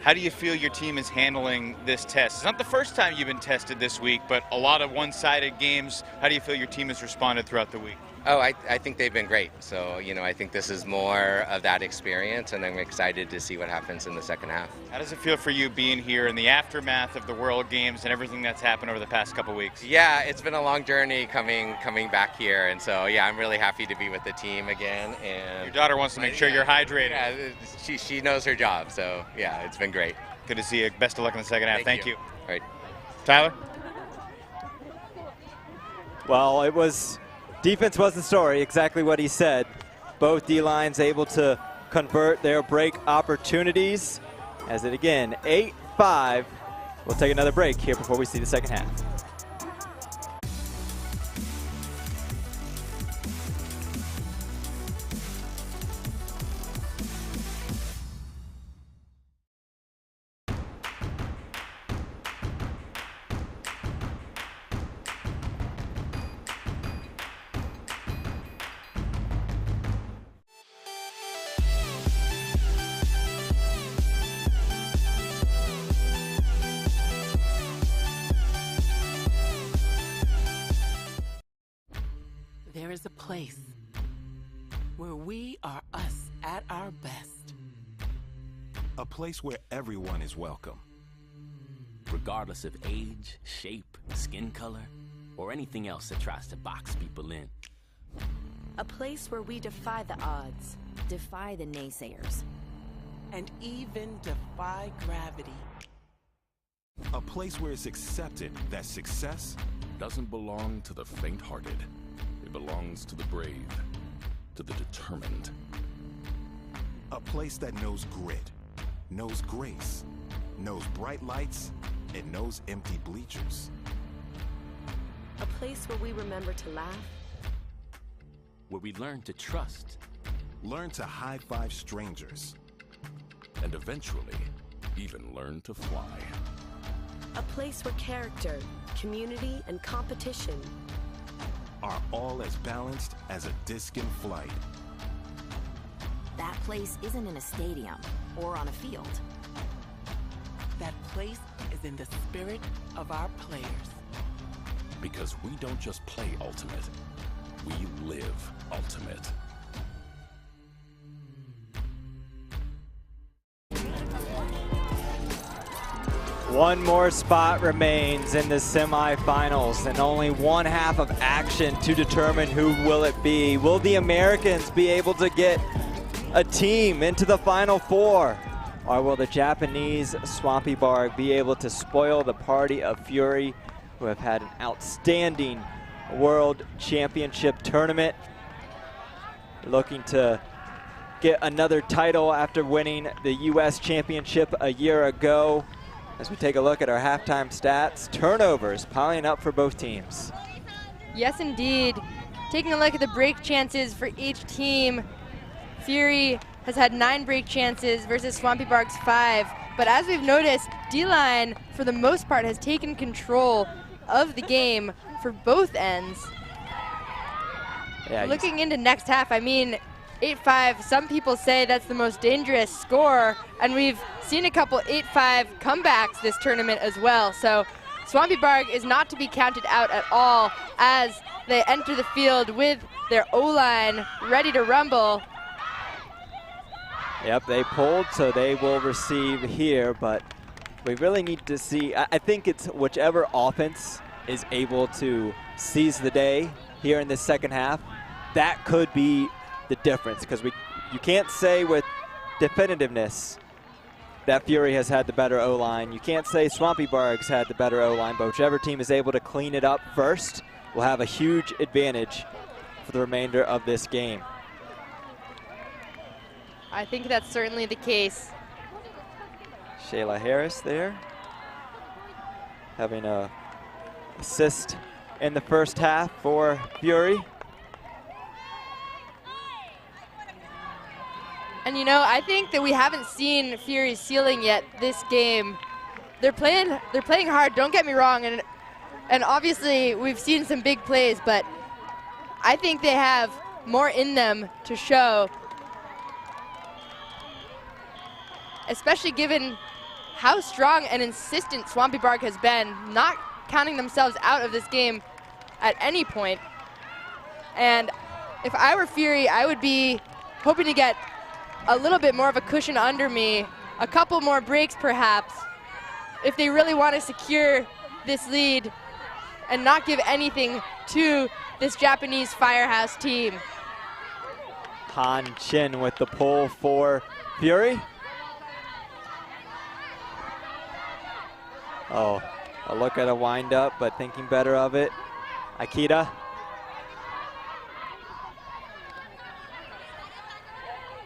How do you feel your team is handling this test? It's not the first time you've been tested this week, but a lot of one-sided games. How do you feel your team has responded throughout the week? Oh, I think they've been great. So, I think this is more of that experience, and I'm excited to see what happens in the second half. How does it feel for you being here in the aftermath of the World Games and everything that's happened over the past couple weeks? Yeah, it's been a long journey coming back here, and so, yeah, I'm really happy to be with the team again. And your daughter wants to make sure you're hydrated. Yeah, she knows her job, so, yeah, it's been great. Good to see you. Best of luck in the second half. Thank you. All right. Tyler? Well, defense was the story, exactly what he said. Both D-lines able to convert their break opportunities. As it again, 8-5. We'll take another break here before we see the second half. There is a place where we are us at our best. A place where everyone is welcome. Regardless of age, shape, skin color, or anything else that tries to box people in. A place where we defy the odds, defy the naysayers, and even defy gravity. A place where it's accepted that success doesn't belong to the faint-hearted. It belongs to the brave, to the determined. A place that knows grit, knows grace, knows bright lights, and knows empty bleachers. A place where we remember to laugh. Where we learn to trust. Learn to high-five strangers. And eventually, even learn to fly. A place where character, community, and competition are all as balanced as a disc in flight. That place isn't in a stadium or on a field. That place is in the spirit of our players. Because we don't just play Ultimate, we live Ultimate. One more spot remains in the semifinals and only one half of action to determine who will it be. Will the Americans be able to get a team into the Final Four? Or will the Japanese Swampy Barg be able to spoil the party of Fury, who have had an outstanding World Championship tournament, looking to get another title after winning the US Championship a year ago? As we take a look at our halftime stats, turnovers piling up for both teams. Yes, indeed. Taking a look at the break chances for each team, Fury has had 9 break chances versus Swampy Barg's 5. But as we've noticed, D-Line, for the most part, has taken control of the game for both ends. Yeah, looking into next half, I mean, 8-5, some people say that's the most dangerous score, and we've seen a couple 8-5 comebacks this tournament as well. So Swampy Barg is not to be counted out at all as they enter the field with their O-line ready to rumble. Yep, they pulled, so they will receive here, but we really need to see, I think it's whichever offense is able to seize the day here in this second half, that could be the difference, because you can't say with definitiveness that Fury has had the better O-line. You can't say Swampy Barg's had the better O-line, but whichever team is able to clean it up first will have a huge advantage for the remainder of this game. I think that's certainly the case. Shayla Harris there, having a assist in the first half for Fury. And you know, I think that we haven't seen Fury's ceiling yet this game. They're playing hard, don't get me wrong, and obviously we've seen some big plays, but I think they have more in them to show, especially given how strong and insistent Swampy Barg has been, not counting themselves out of this game at any point. And if I were Fury, I would be hoping to get a little bit more of a cushion under me, a couple more breaks perhaps, if they really want to secure this lead and not give anything to this Japanese Firehouse team. Han Chin with the pull for Fury. Oh, a look at a wind up, but thinking better of it. Akita.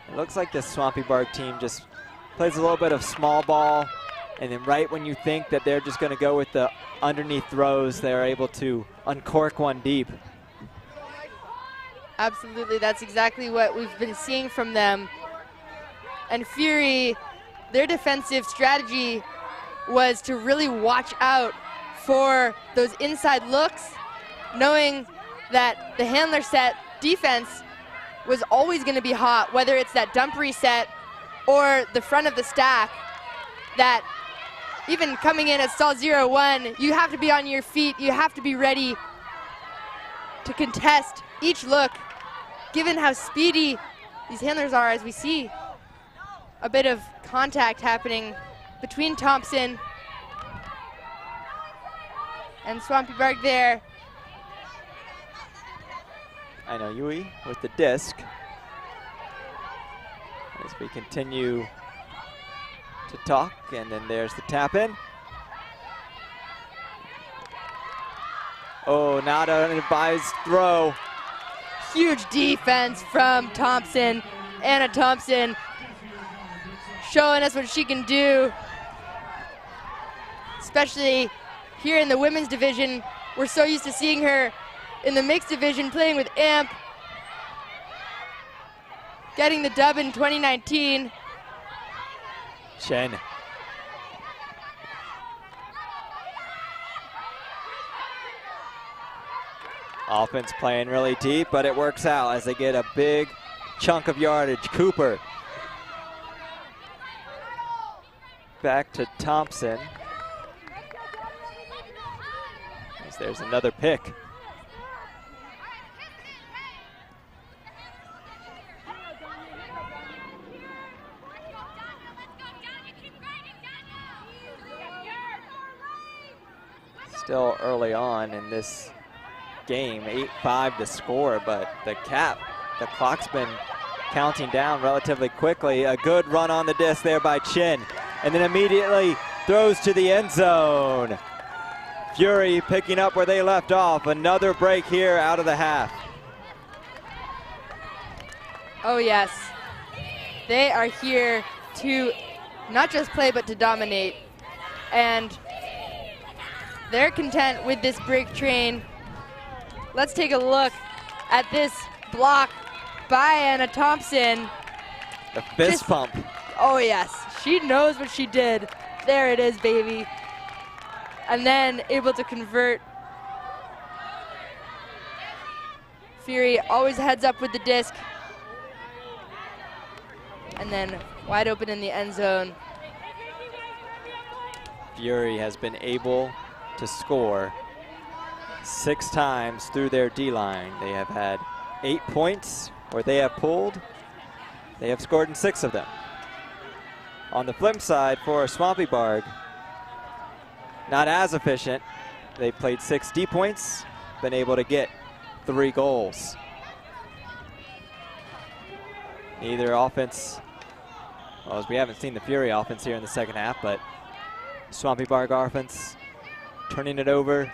It looks like the Swampy Barg team just plays a little bit of small ball, and then right when you think that they're just going to go with the underneath throws, they're able to uncork one deep. Absolutely, that's exactly what we've been seeing from them. And Fury, their defensive strategy was to really watch out for those inside looks, knowing that the handler set defense was always going to be hot, whether it's that dump reset or the front of the stack, that even coming in at stall 0-1, you have to be on your feet, you have to be ready to contest each look, given how speedy these handlers are, as we see a bit of contact happening between Thompson and Swampy Barg there. I know Yui with the disc. As we continue to talk, and then there's the tap in. Oh, not an advised throw. Huge defense from Thompson. Anna Thompson showing us what she can do, especially here in the women's division. We're so used to seeing her in the mixed division playing with AMP, getting the dub in 2019. Chen. Offense playing really deep, but it works out as they get a big chunk of yardage. Cooper back to Thompson. As there's another pick. Still early on in this game, 8-5 to score, but the clock's been counting down relatively quickly. A good run on the disc there by Chin, and then immediately throws to the end zone. Fury picking up where they left off. Another break here out of the half. Oh yes, they are here to not just play but to dominate, and they're content with this break train. Let's take a look at this block by Anna Thompson. The fist pump. Oh yes, she knows what she did. There it is, baby. And then able to convert. Fury always heads up with the disc. And then wide open in the end zone. Fury has been able to score 6 times through their D-line. They have had 8 points where they have pulled. They have scored in 6 of them. On the flip side for Swampy Barg, not as efficient. They played 6 D points, been able to get 3 goals. Neither offense, well, as we haven't seen the Fury offense here in the second half, but Swampy Barg offense turning it over.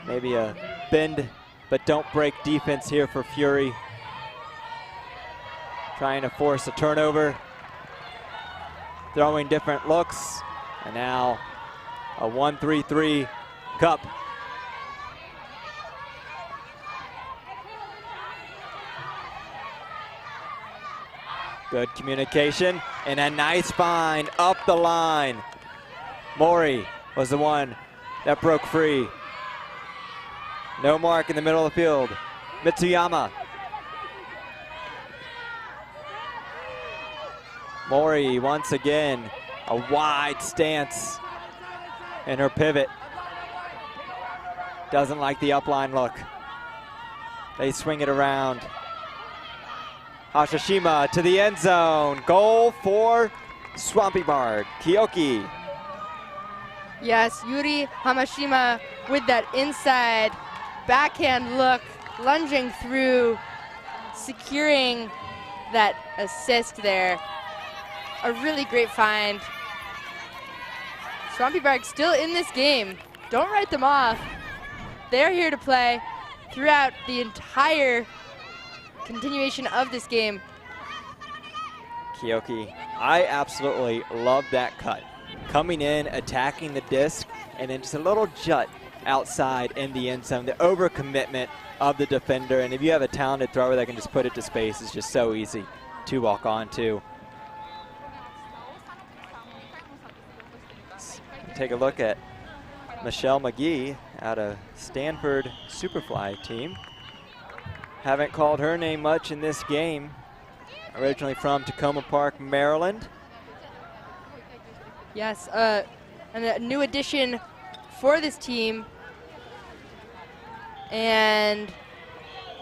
Maybe a bend but don't break defense here for Fury. Trying to force a turnover. Throwing different looks. And now a 1-3-3 cup. Good communication and a nice find up the line. Mori was the one that broke free. No mark in the middle of the field. Mitsuyama. Mori once again, a wide stance in her pivot. Doesn't like the upline look. They swing it around. Hashishima to the end zone. Goal for Swampy Barg. Kiyoki. Yes, Yuri Hamashima with that inside backhand look, lunging through, securing that assist there. A really great find. Swampy Barg still in this game. Don't write them off. They're here to play throughout the entire continuation of this game. Kiyoki, I absolutely love that cut. Coming in, attacking the disc, and then just a little jut outside in the end zone. The overcommitment of the defender, and if you have a talented thrower that can just put it to space, it's just so easy to walk on to. Let's take a look at Michelle McGee out of Stanford Superfly team. Haven't called her name much in this game. Originally from Tacoma Park, Maryland. Yes, and a new addition for this team. And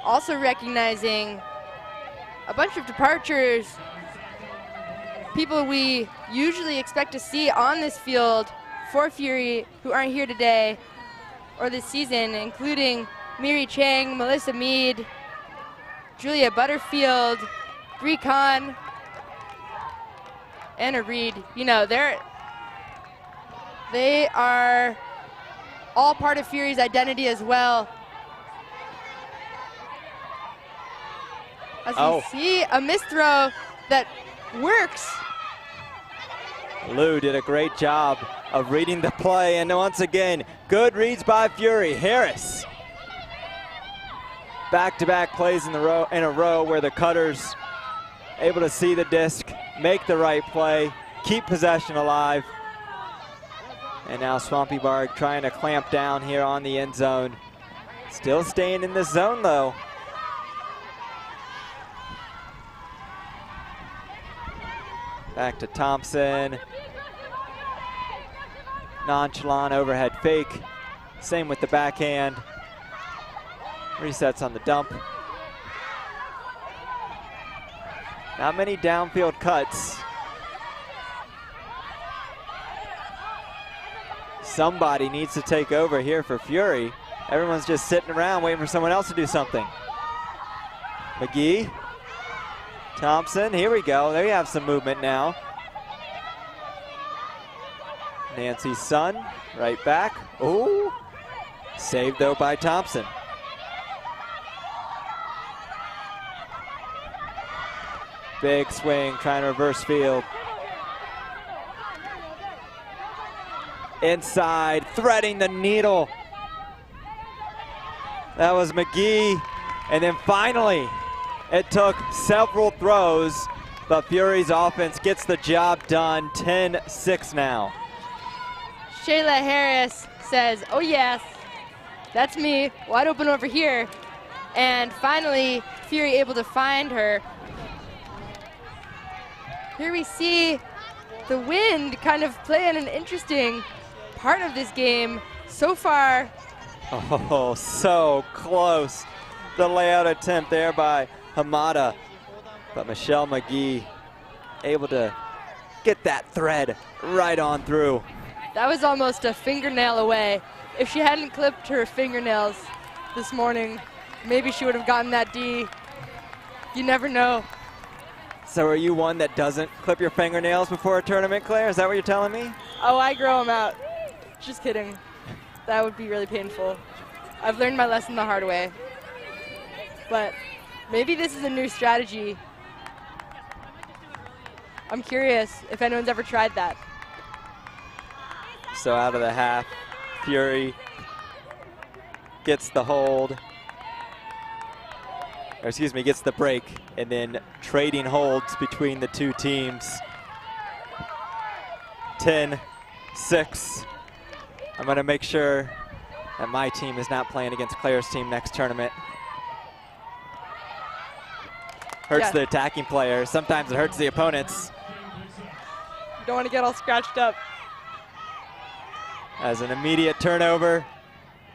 also recognizing a bunch of departures, people we usually expect to see on this field for Fury who aren't here today or this season, including Miri Chang, Melissa Mead, Julia Butterfield, Bree Khan, Anna Reed. You know, they are all part of Fury's identity as well. As we see a misthrow that works. Lou did a great job of reading the play, and once again, good reads by Fury. Harris. Back-to-back plays in a row where the Cutters able to see the disc, make the right play, keep possession alive. And now Swampy Barg trying to clamp down here on the end zone. Still staying in this zone though. Back to Thompson. Nonchalant overhead fake. Same with the backhand. Resets on the dump. Not many downfield cuts. Somebody needs to take over here for Fury. Everyone's just sitting around waiting for someone else to do something. McGee. Thompson, here we go. There you have some movement now. Nancy Sun, right back. Oh, saved though by Thompson. Big swing, trying to reverse field. Inside, threading the needle. That was McGee. And then finally, it took several throws, but Fury's offense gets the job done. 10-6 now. Shayla Harris says, oh yes, that's me, wide open over here. And finally, Fury able to find her. Here we see the wind kind of playing an interesting part of this game so far. Oh, so close. The layout attempt there by Hamada. But Michelle McGee able to get that thread right on through. That was almost a fingernail away. If she hadn't clipped her fingernails this morning, maybe she would have gotten that D. You never know. So are you one that doesn't clip your fingernails before a tournament, Claire? Is that what you're telling me? Oh, I grow them out. Just kidding. That would be really painful. I've learned my lesson the hard way. But maybe this is a new strategy. I'm curious if anyone's ever tried that. So out of the half, Fury gets the hold. Or excuse me, gets the break, and then trading holds between the two teams. 10-6. I'm gonna make sure that my team is not playing against Claire's team next tournament. Hurts the attacking player. Sometimes it hurts the opponents. You don't want to get all scratched up. As an immediate turnover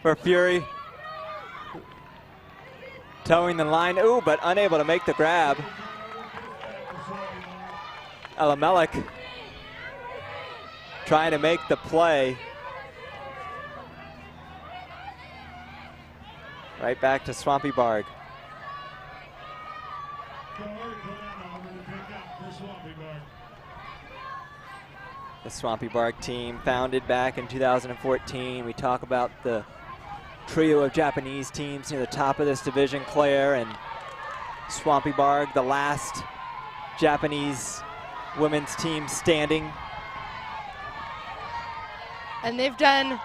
for Fury. Towing the line, ooh, but unable to make the grab. Alamelek trying to make the play. Right back to Swampy Barg. The Swampy Barg team, founded back in 2014. We talk about the trio of Japanese teams near the top of this division, Claire, and Swampy Barg, the last Japanese women's team standing. And they've done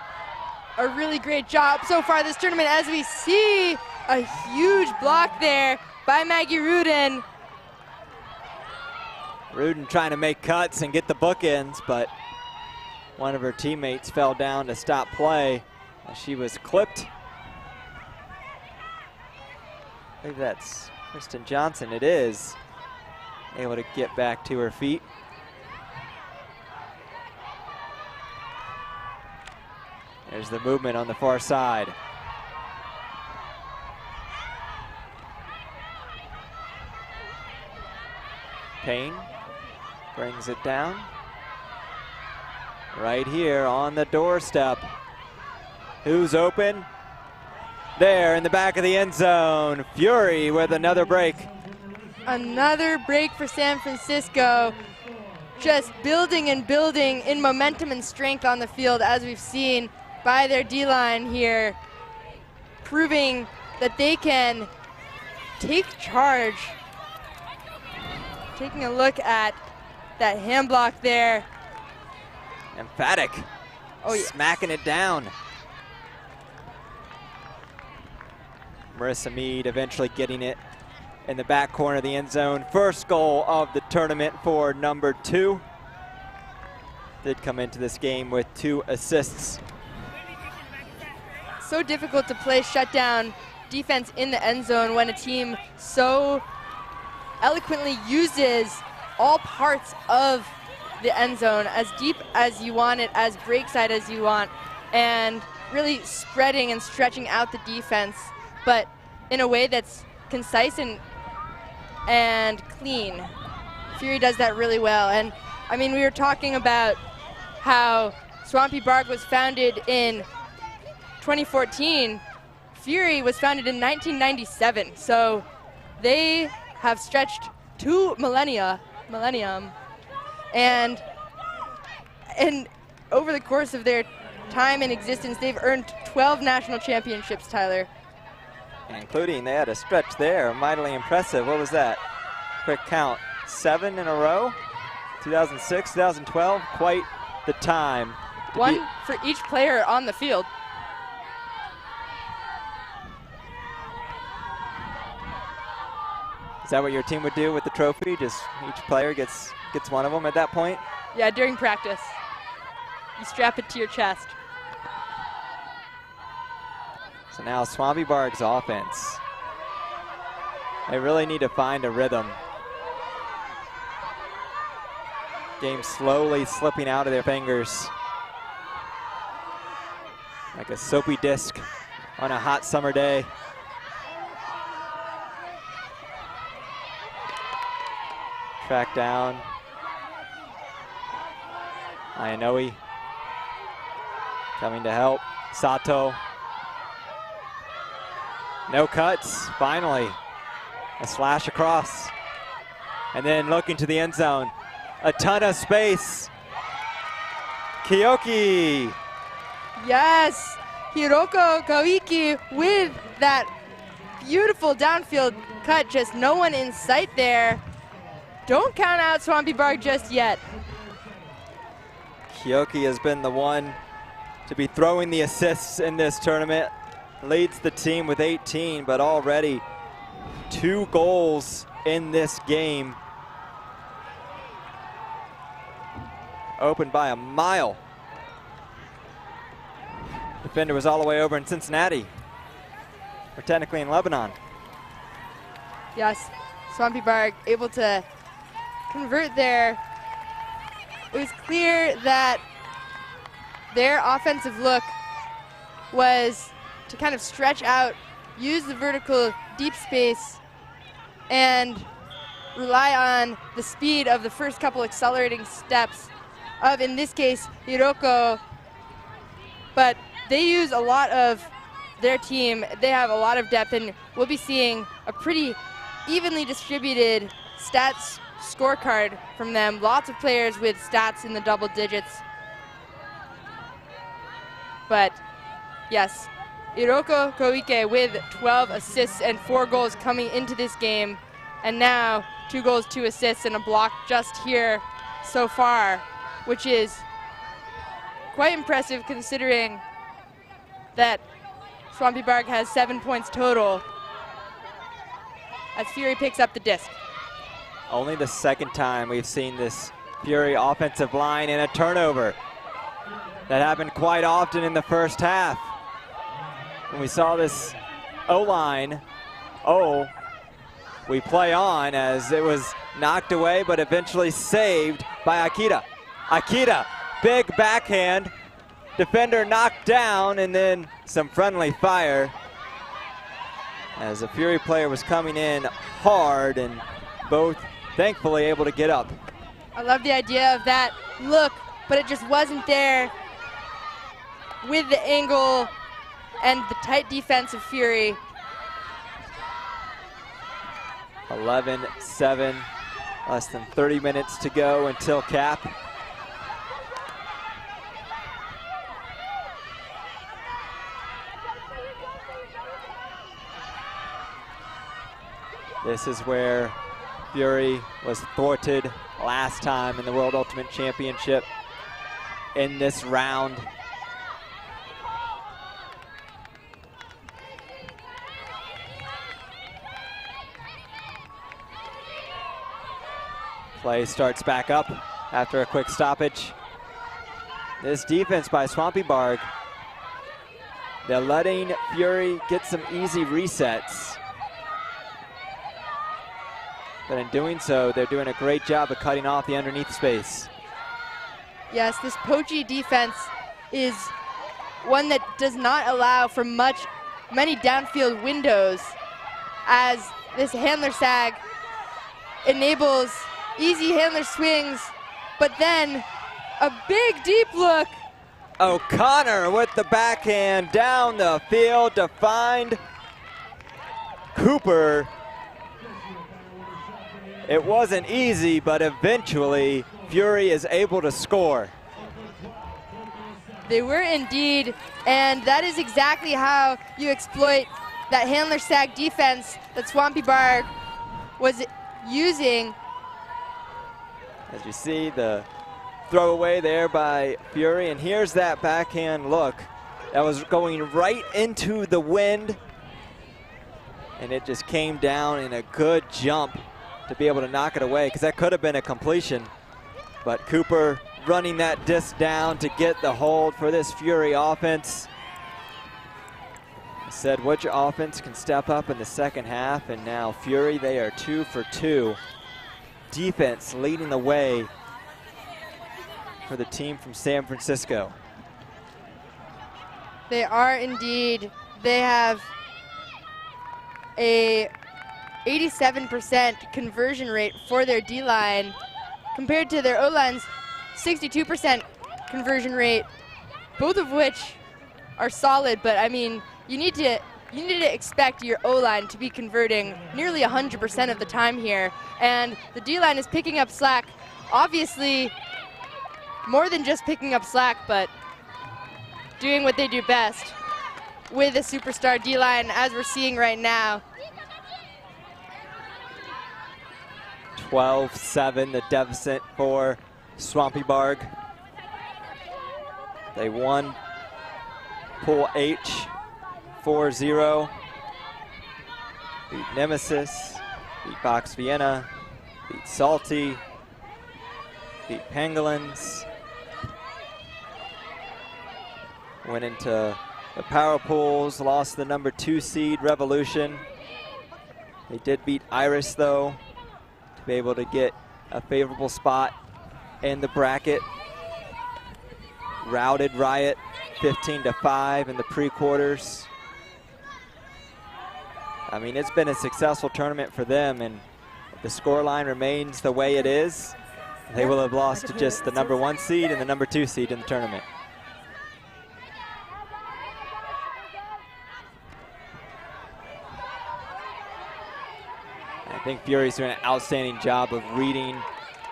a really great job so far this tournament, as we see a huge block there by Maggie Rudin. Rudin trying to make cuts and get the bookends, but one of her teammates fell down to stop play. She was clipped. I believe that's Kristen Johnson. It is. Able to get back to her feet. There's the movement on the far side. Payne brings it down. Right here on the doorstep. Who's open? There in the back of the end zone. Fury with another break. Another break for San Francisco. Just building and building in momentum and strength on the field, as we've seen by their D-line here, proving that they can take charge. Taking a look at that hand block there. Emphatic. Oh, yeah. Smacking it down. Marissa Mead eventually getting it in the back corner of the end zone. First goal of the tournament for number 2. Did come into this game with 2 assists. So difficult to play shutdown defense in the end zone when a team so eloquently uses all parts of the end zone, as deep as you want it, as break side as you want, and really spreading and stretching out the defense, but in a way that's concise and clean. Fury does that really well. And I mean, we were talking about how Swampy Barg was founded in 2014. Fury was founded in 1997. So they have stretched 2 millennium. And over the course of their time in existence, they've earned 12 national championships, Tyler. Including, they had a stretch there, mightily impressive. What was that? Quick count, 7 in a row? 2006, 2012, quite the time. One for each player on the field. Is that what your team would do with the trophy? Just each player gets one of them at that point? Yeah, during practice. You strap it to your chest. So now Swampy Barg's offense. They really need to find a rhythm. Game slowly slipping out of their fingers. Like a soapy disc on a hot summer day. Track down. Ayanoe coming to help. Sato. No cuts, finally. A slash across. And then looking to the end zone. A ton of space. Kiyoki. Yes, Hiroko Koike with that beautiful downfield cut. Just no one in sight there. Don't count out Swampy Barg just yet. Kiyoki has been the one to be throwing the assists in this tournament. Leads the team with 18, but already 2 goals in this game. Opened by a mile. Defender was all the way over in Cincinnati, or technically in Lebanon. Yes, Swampy Barg able to convert there. It was clear that their offensive look was to kind of stretch out, use the vertical deep space, and rely on the speed of the first couple accelerating steps of, in this case, Hiroko. But they use a lot of their team. They have a lot of depth, and we'll be seeing a pretty evenly distributed stats scorecard from them. Lots of players with stats in the double digits. But yes, Hiroko Koike with 12 assists and 4 goals coming into this game. And now 2 goals, 2 assists, and a block just here so far, which is quite impressive considering that Swampy Barg has 7 points total as Fury picks up the disc. Only the second time we've seen this Fury offensive line in a turnover. That happened quite often in the first half. When we saw this O-line, we play on as it was knocked away, but eventually saved by Akita. Akita, big backhand, defender knocked down, and then some friendly fire as a Fury player was coming in hard, and both thankfully able to get up. I love the idea of that look, but it just wasn't there with the angle and the tight defense of Fury. 11-7, less than 30 minutes to go until cap. This is where Fury was thwarted last time in the World Ultimate Championship in this round. Play starts back up after a quick stoppage. This defense by Swampy Barg, they're letting Fury get some easy resets. But in doing so, they're doing a great job of cutting off the underneath space. Yes, this Pochi defense is one that does not allow for many downfield windows, as this handler sag enables easy handler swings, but then a big deep look. O'Connor with the backhand down the field to find Cooper. It wasn't easy, but eventually Fury is able to score. They were indeed, and that is exactly how you exploit that handler sag defense that Swampy Barg was using. As you see, the throwaway there by Fury, and here's that backhand look that was going right into the wind, and it just came down in a good jump to be able to knock it away, because that could have been a completion. But Cooper running that disc down to get the hold for this Fury offense. I said which offense can step up in the second half, and now Fury, they are 2 for 2. Defense leading the way for the team from San Francisco. They are indeed. They have a 87% conversion rate for their D-line compared to their O-line's 62% conversion rate, both of which are solid, but I mean, you need to expect your O-line to be converting nearly 100% of the time here, and the D-line is picking up slack. Obviously, more than just picking up slack, but doing what they do best with a superstar D-line, as we're seeing right now. 12-7, the deficit for Swampy Barg. They won Pool H 4-0. Beat Nemesis, beat Box Vienna, beat Salty, beat Pangolins. Went into the power pools, lost the number 2 seed Revolution. They did beat Iris though, to be able to get a favorable spot in the bracket. Routed Riot 15-5 in the pre-quarters. I mean, it's been a successful tournament for them, and if the scoreline remains the way it is, they will have lost to just the number 1 seed and the number 2 seed in the tournament. I think Fury's doing an outstanding job of reading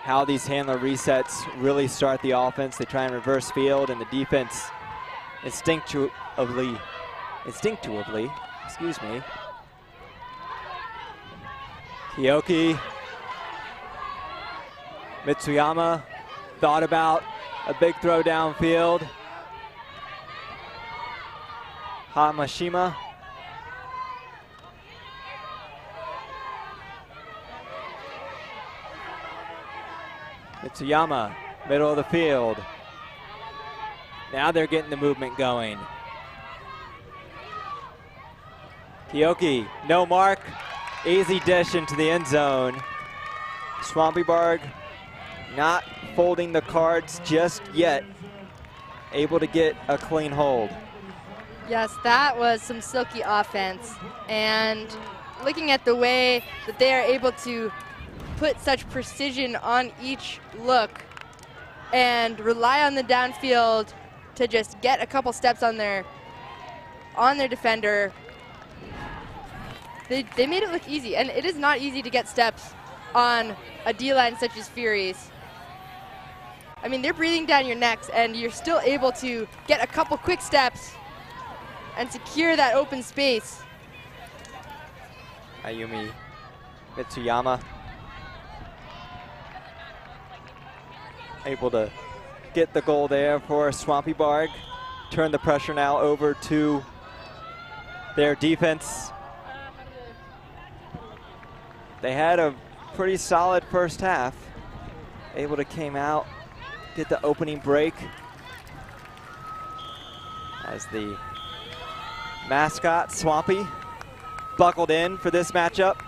how these handler resets really start the offense. They try and reverse field, and the defense instinctively, excuse me. Kiyoki, Mitsuyama thought about a big throw downfield. Hamashima. Mitsuyama, middle of the field. Now they're getting the movement going. Kiyoki, no mark. Easy dish into the end zone. Swampy Barg not folding the cards just yet. Able to get a clean hold. Yes, that was some silky offense. And looking at the way that they are able to put such precision on each look and rely on the downfield to just get a couple steps on their defender. They made it look easy, and it is not easy to get steps on a D-line such as Fury's. I mean, they're breathing down your necks, and you're still able to get a couple quick steps and secure that open space. Ayumi Mitsuyama able to get the goal there for Swampy Barg. Turn the pressure now over to their defense. They had a pretty solid first half. Able to came out, get the opening break as the mascot, Swampy, buckled in for this matchup.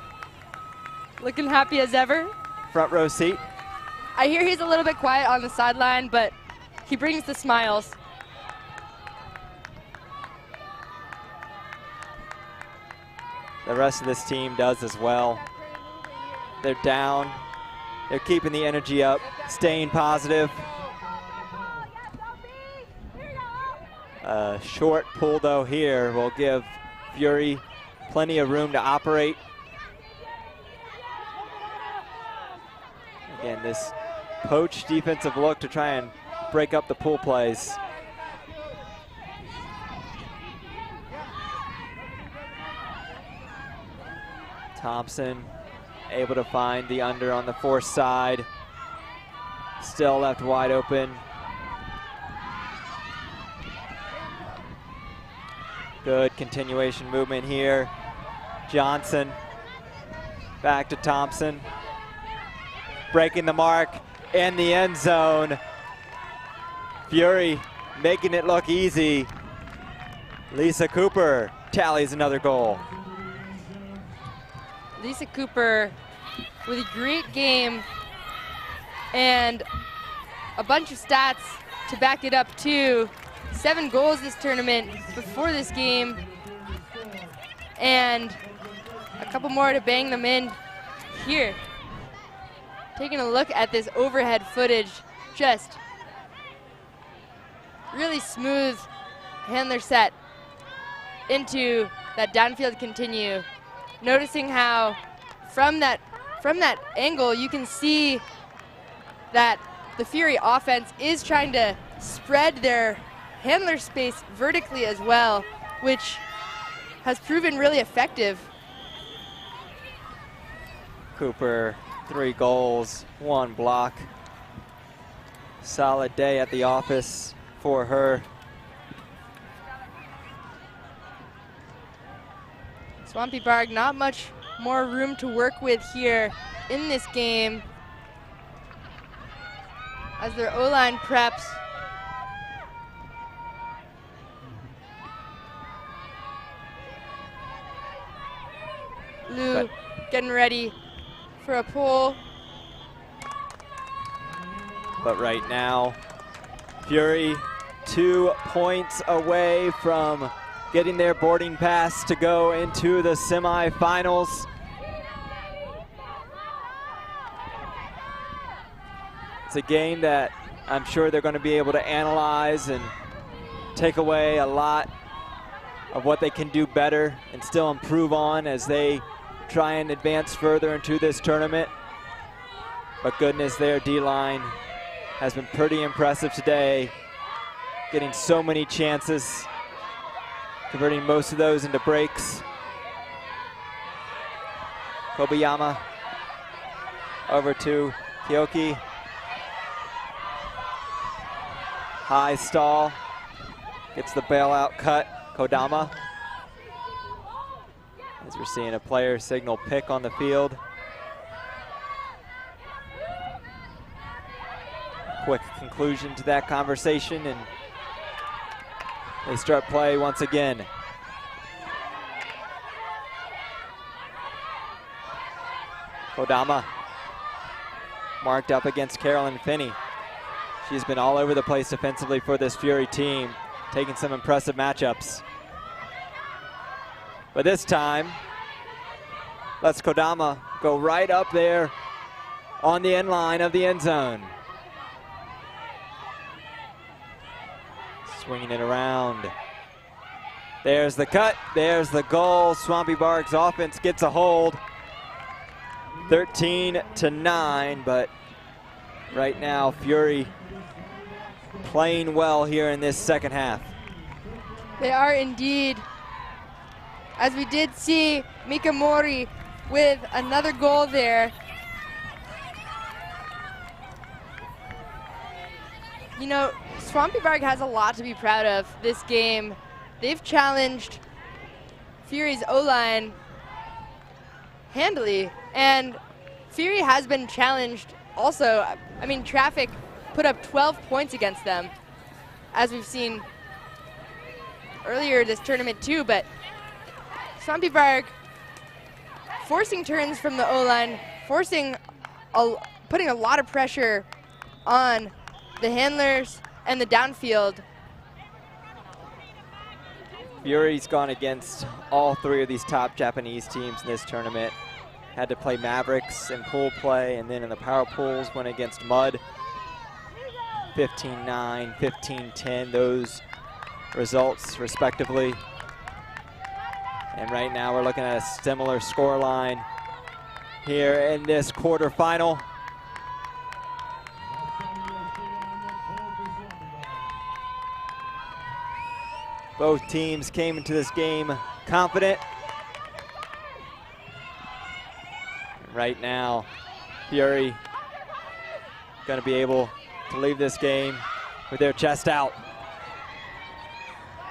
looking happy as ever. Front row seat. I hear he's a little bit quiet on the sideline, but he brings the smiles. The rest of this team does as well. They're down. They're keeping the energy up, staying positive. A short pull though here will give Fury plenty of room to operate. Again, this poached defensive look to try and break up the pull plays. Thompson able to find the under on the force side. Still left wide open. Good continuation movement here. Johnson back to Thompson. Breaking the mark in the end zone. Fury making it look easy. Lisa Cooper tallies another goal. Lisa Cooper with a great game and a bunch of stats to back it up too. 7 goals this tournament before this game and a couple more to bang them in here. Taking a look at this overhead footage, just really smooth handler set into that downfield continue. Noticing how from that angle you can see that the Fury offense is trying to spread their handler space vertically as well, which has proven really effective. Cooper, 3 goals, 1 block. Solid day at the office for her. Swampy Barg, not much more room to work with here in this game as their O-line preps. Lou getting ready for a pull. But right now, Fury 2 points away from getting their boarding pass to go into the semifinals. It's a game that I'm sure they're going to be able to analyze and take away a lot of what they can do better and still improve on as they try and advance further into this tournament. But goodness, their D-line has been pretty impressive today, getting so many chances, converting most of those into breaks. Kobayama over to Kyoki. High stall, gets the bailout cut, Kodama. As we're seeing a player signal pick on the field. Quick conclusion to that conversation, and they start play once again. Kodama marked up against Carolyn Finney. She's been all over the place defensively for this Fury team, taking some impressive matchups. But this time, lets Kodama go right up there on the end line of the end zone. Swinging it around. There's the cut, there's the goal. Swampy Barg's offense gets a hold. 13-9, but right now Fury playing well here in this second half. They are indeed. As we did see Mika Mori with another goal there. You know, Swampy Barg has a lot to be proud of this game. They've challenged Fury's O-line handily, and Fury has been challenged also. I mean, Traffic put up 12 points against them, as we've seen earlier this tournament too, but Swampy Barg forcing turns from the O-line putting a lot of pressure on the handlers and the downfield. Fury's gone against all three of these top Japanese teams in this tournament. Had to play Mavericks in pool play, and then in the power pools went against Mud. 15-9, 15-10, those results respectively. And right now we're looking at a similar scoreline here in this quarterfinal. Both teams came into this game confident. Right now, Fury going to be able to leave this game with their chest out.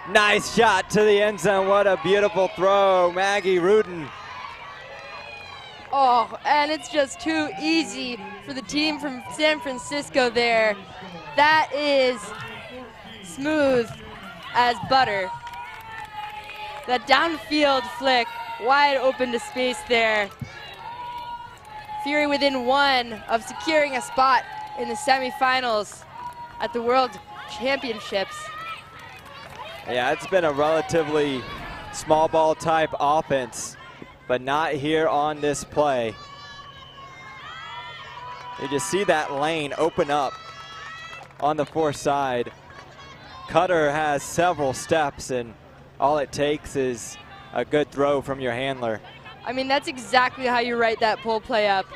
Nice shot to the end zone. What a beautiful throw, Maggie Rudin. Oh, and it's just too easy for the team from San Francisco there. That is smooth as butter. That downfield flick, wide open to space there. Fury within one of securing a spot in the semifinals at the World Championships. Yeah, it's been a relatively small ball type offense, but not here on this play. You just see that lane open up on the far side. Cutter has several steps, and all it takes is a good throw from your handler. I mean, that's exactly how you write that pull play up.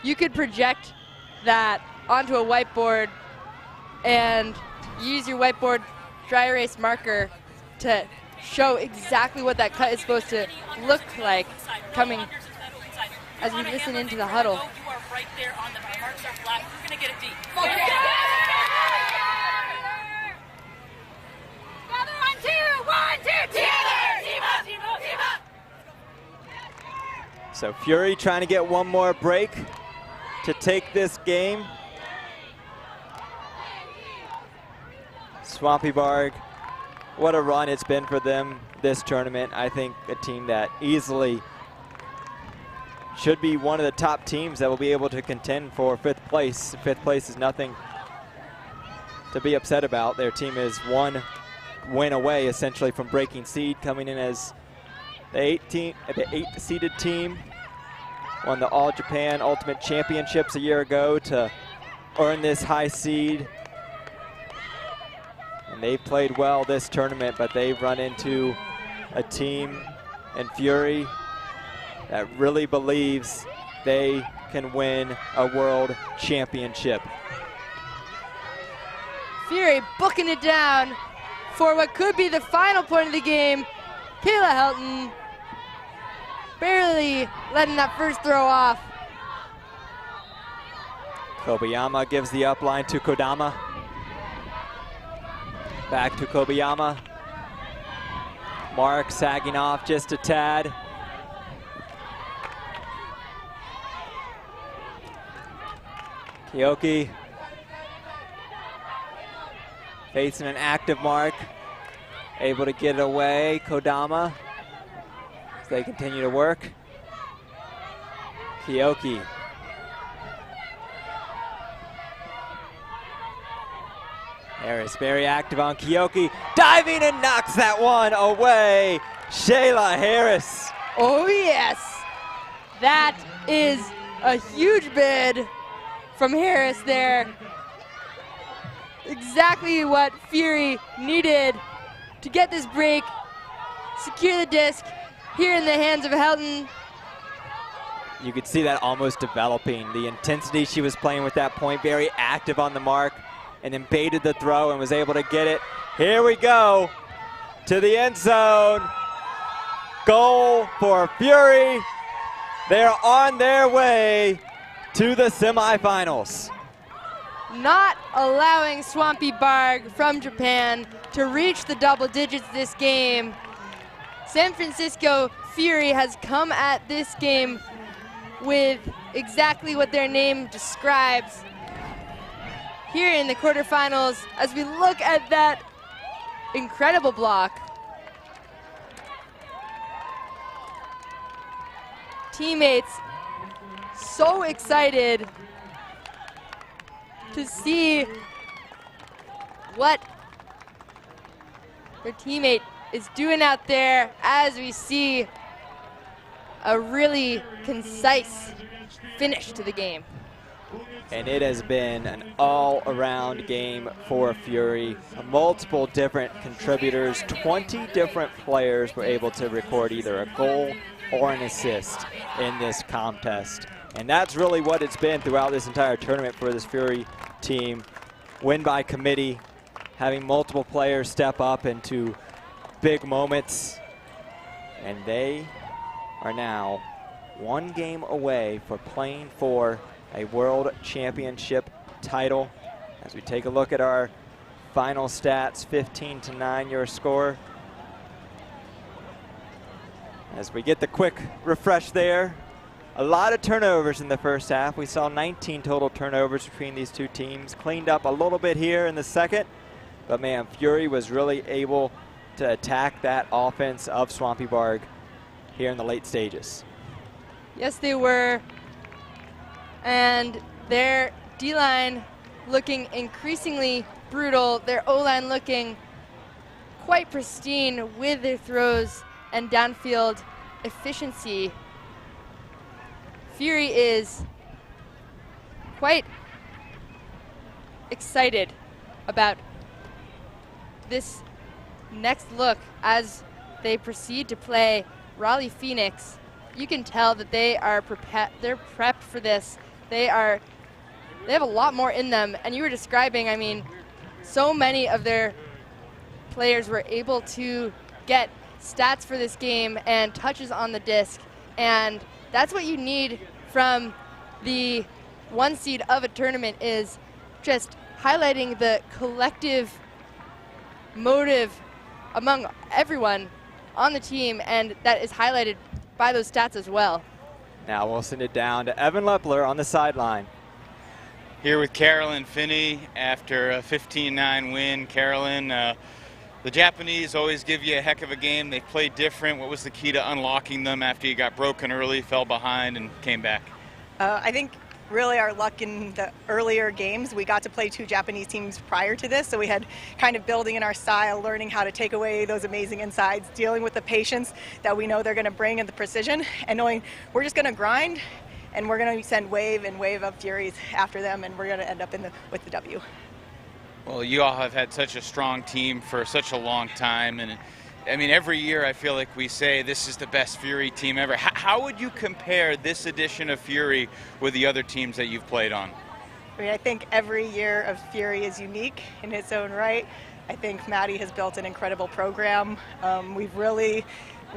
You could project that onto a whiteboard and use your whiteboard dry erase marker to show exactly what that cut is supposed to look like coming as we listen into the huddle. You are right there on the marks are flat. You're going to get it deep. So Fury trying to get one more break to take this game. Swampy Barg, what a run it's been for them this tournament. I think a team that easily should be one of the top teams that will be able to contend for fifth place. Fifth place is nothing to be upset about. Their team is one win away essentially from breaking seed, coming in as the 8th seeded team. Won the All Japan Ultimate Championships a year ago to earn this high seed. And they've played well this tournament, but they've run into a team in Fury that really believes they can win a world championship. Fury booking it down for what could be the final point of the game. Kayla Helton barely letting that first throw off. Kobayama gives the up line to Kodama. Back to Kobayama. Mark sagging off just a tad. Kyoki facing an active Mark. Able to get it away. Kodama as they continue to work. Kyoki. Harris very active on Kyoki. Diving and knocks that one away. Shayla Harris. Oh yes. That is a huge bid from Harris there. Exactly what Fury needed to get this break, secure the disc here in the hands of Helton. You could see that almost developing. The intensity she was playing with that point, very active on the mark, and then baited the throw and was able to get it. Here we go to the end zone. Goal for Fury. They're on their way to the semifinals. Not allowing Swampy Barg from Japan to reach the double digits this game. San Francisco Fury has come at this game with exactly what their name describes. Here in the quarterfinals, as we look at that incredible block. Teammates so excited to see what their teammate is doing out there as we see a really concise finish to the game. And it has been an all-around game for Fury. Multiple different contributors, 20 different players were able to record either a goal or an assist in this contest. And that's really what it's been throughout this entire tournament for this Fury team. Win by committee, having multiple players step up into big moments. And they are now one game away for playing for a World Championship title. As we take a look at our final stats, 15-9 your score. As we get the quick refresh there, a lot of turnovers in the first half. We saw 19 total turnovers between these two teams. Cleaned up a little bit here in the second, but man, Fury was really able to attack that offense of Swampy Barg here in the late stages. Yes, they were. And their D-line looking increasingly brutal. Their O-line looking quite pristine with their throws and downfield efficiency. Fury is quite excited about this next look as they proceed to play Raleigh Phoenix. You can tell that they are they're prepped for this. They have a lot more in them. And you were describing, I mean, so many of their players were able to get stats for this game and touches on the disc. And that's what you need from the 1 seed of a tournament, is just highlighting the collective motive among everyone on the team, and that is highlighted by those stats as well. Now we'll send it down to Evan Lepler on the sideline. Here with Carolyn Finney after a 15-9 win. Carolyn, the Japanese always give you a heck of a game. They played different. What was the key to unlocking them after you got broken early, fell behind, and came back? I think really our luck in the earlier games, we got to play 2 Japanese teams prior to this, so we had kind of building in our style, learning how to take away those amazing insides, dealing with the patience that we know they're going to bring and the precision, and knowing we're just going to grind and we're going to send wave and wave of Furies after them, and we're going to end up with the W. Well, you all have had such a strong team for such a long time, and I mean, every year I feel like we say this is the best Fury team ever. How would you compare this edition of Fury with the other teams that you've played on? I mean, I think every year of Fury is unique in its own right. I think Maddie has built an incredible program. We've really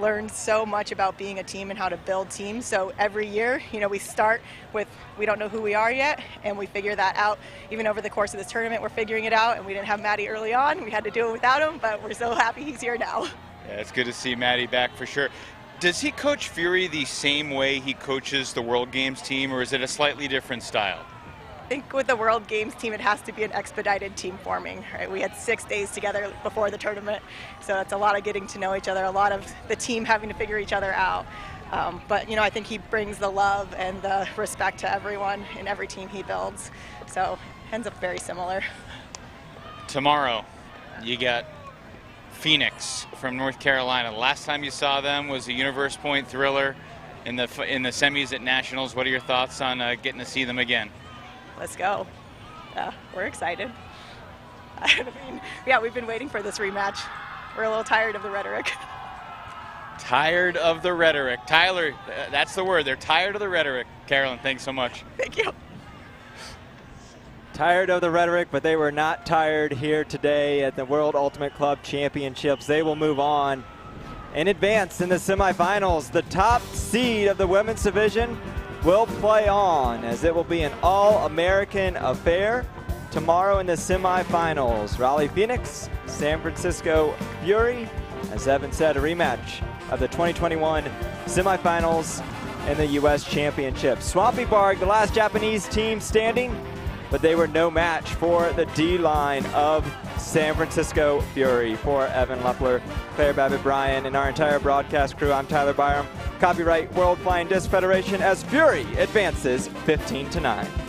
learned so much about being a team and how to build teams. So every year, you know, we start with, we don't know who we are yet, and we figure that out. Even over the course of this tournament, we're figuring it out, and we didn't have Maddie early on. We had to do it without him, but we're so happy he's here now. Yeah, it's good to see Maddie back for sure. Does he coach Fury the same way he coaches the World Games team, or is it a slightly different style? I think with the World Games team, it has to be an expedited team forming, right? We had 6 days together before the tournament, so it's a lot of getting to know each other, a lot of the team having to figure each other out. But, you know, I think he brings the love and the respect to everyone in every team he builds, so ends up very similar. Tomorrow, you got Phoenix from North Carolina. The last time you saw them was a Universe Point Thriller in the semis at Nationals. What are your thoughts on getting to see them again? Let's go. We're excited. I mean, yeah, we've been waiting for this rematch. We're a little tired of the rhetoric. Tired of the rhetoric. Tyler, that's the word. They're tired of the rhetoric. Carolyn, thanks so much. Thank you. Tired of the rhetoric, but they were not tired here today at the World Ultimate Club Championships. They will move on and advance in the semifinals. The top seed of the women's division will play on, as it will be an all-American affair tomorrow in the semifinals. Raleigh Phoenix, San Francisco Fury, as Evan said, a rematch of the 2021 semifinals in the U.S. Championship. Swampy Barg, the last Japanese team standing, but they were no match for the D-line of San Francisco Fury. For Evan Lepler, Claire Babbitt-Bryan, and our entire broadcast crew, I'm Tyler Byram. Copyright World Flying Disc Federation as Fury advances 15-9.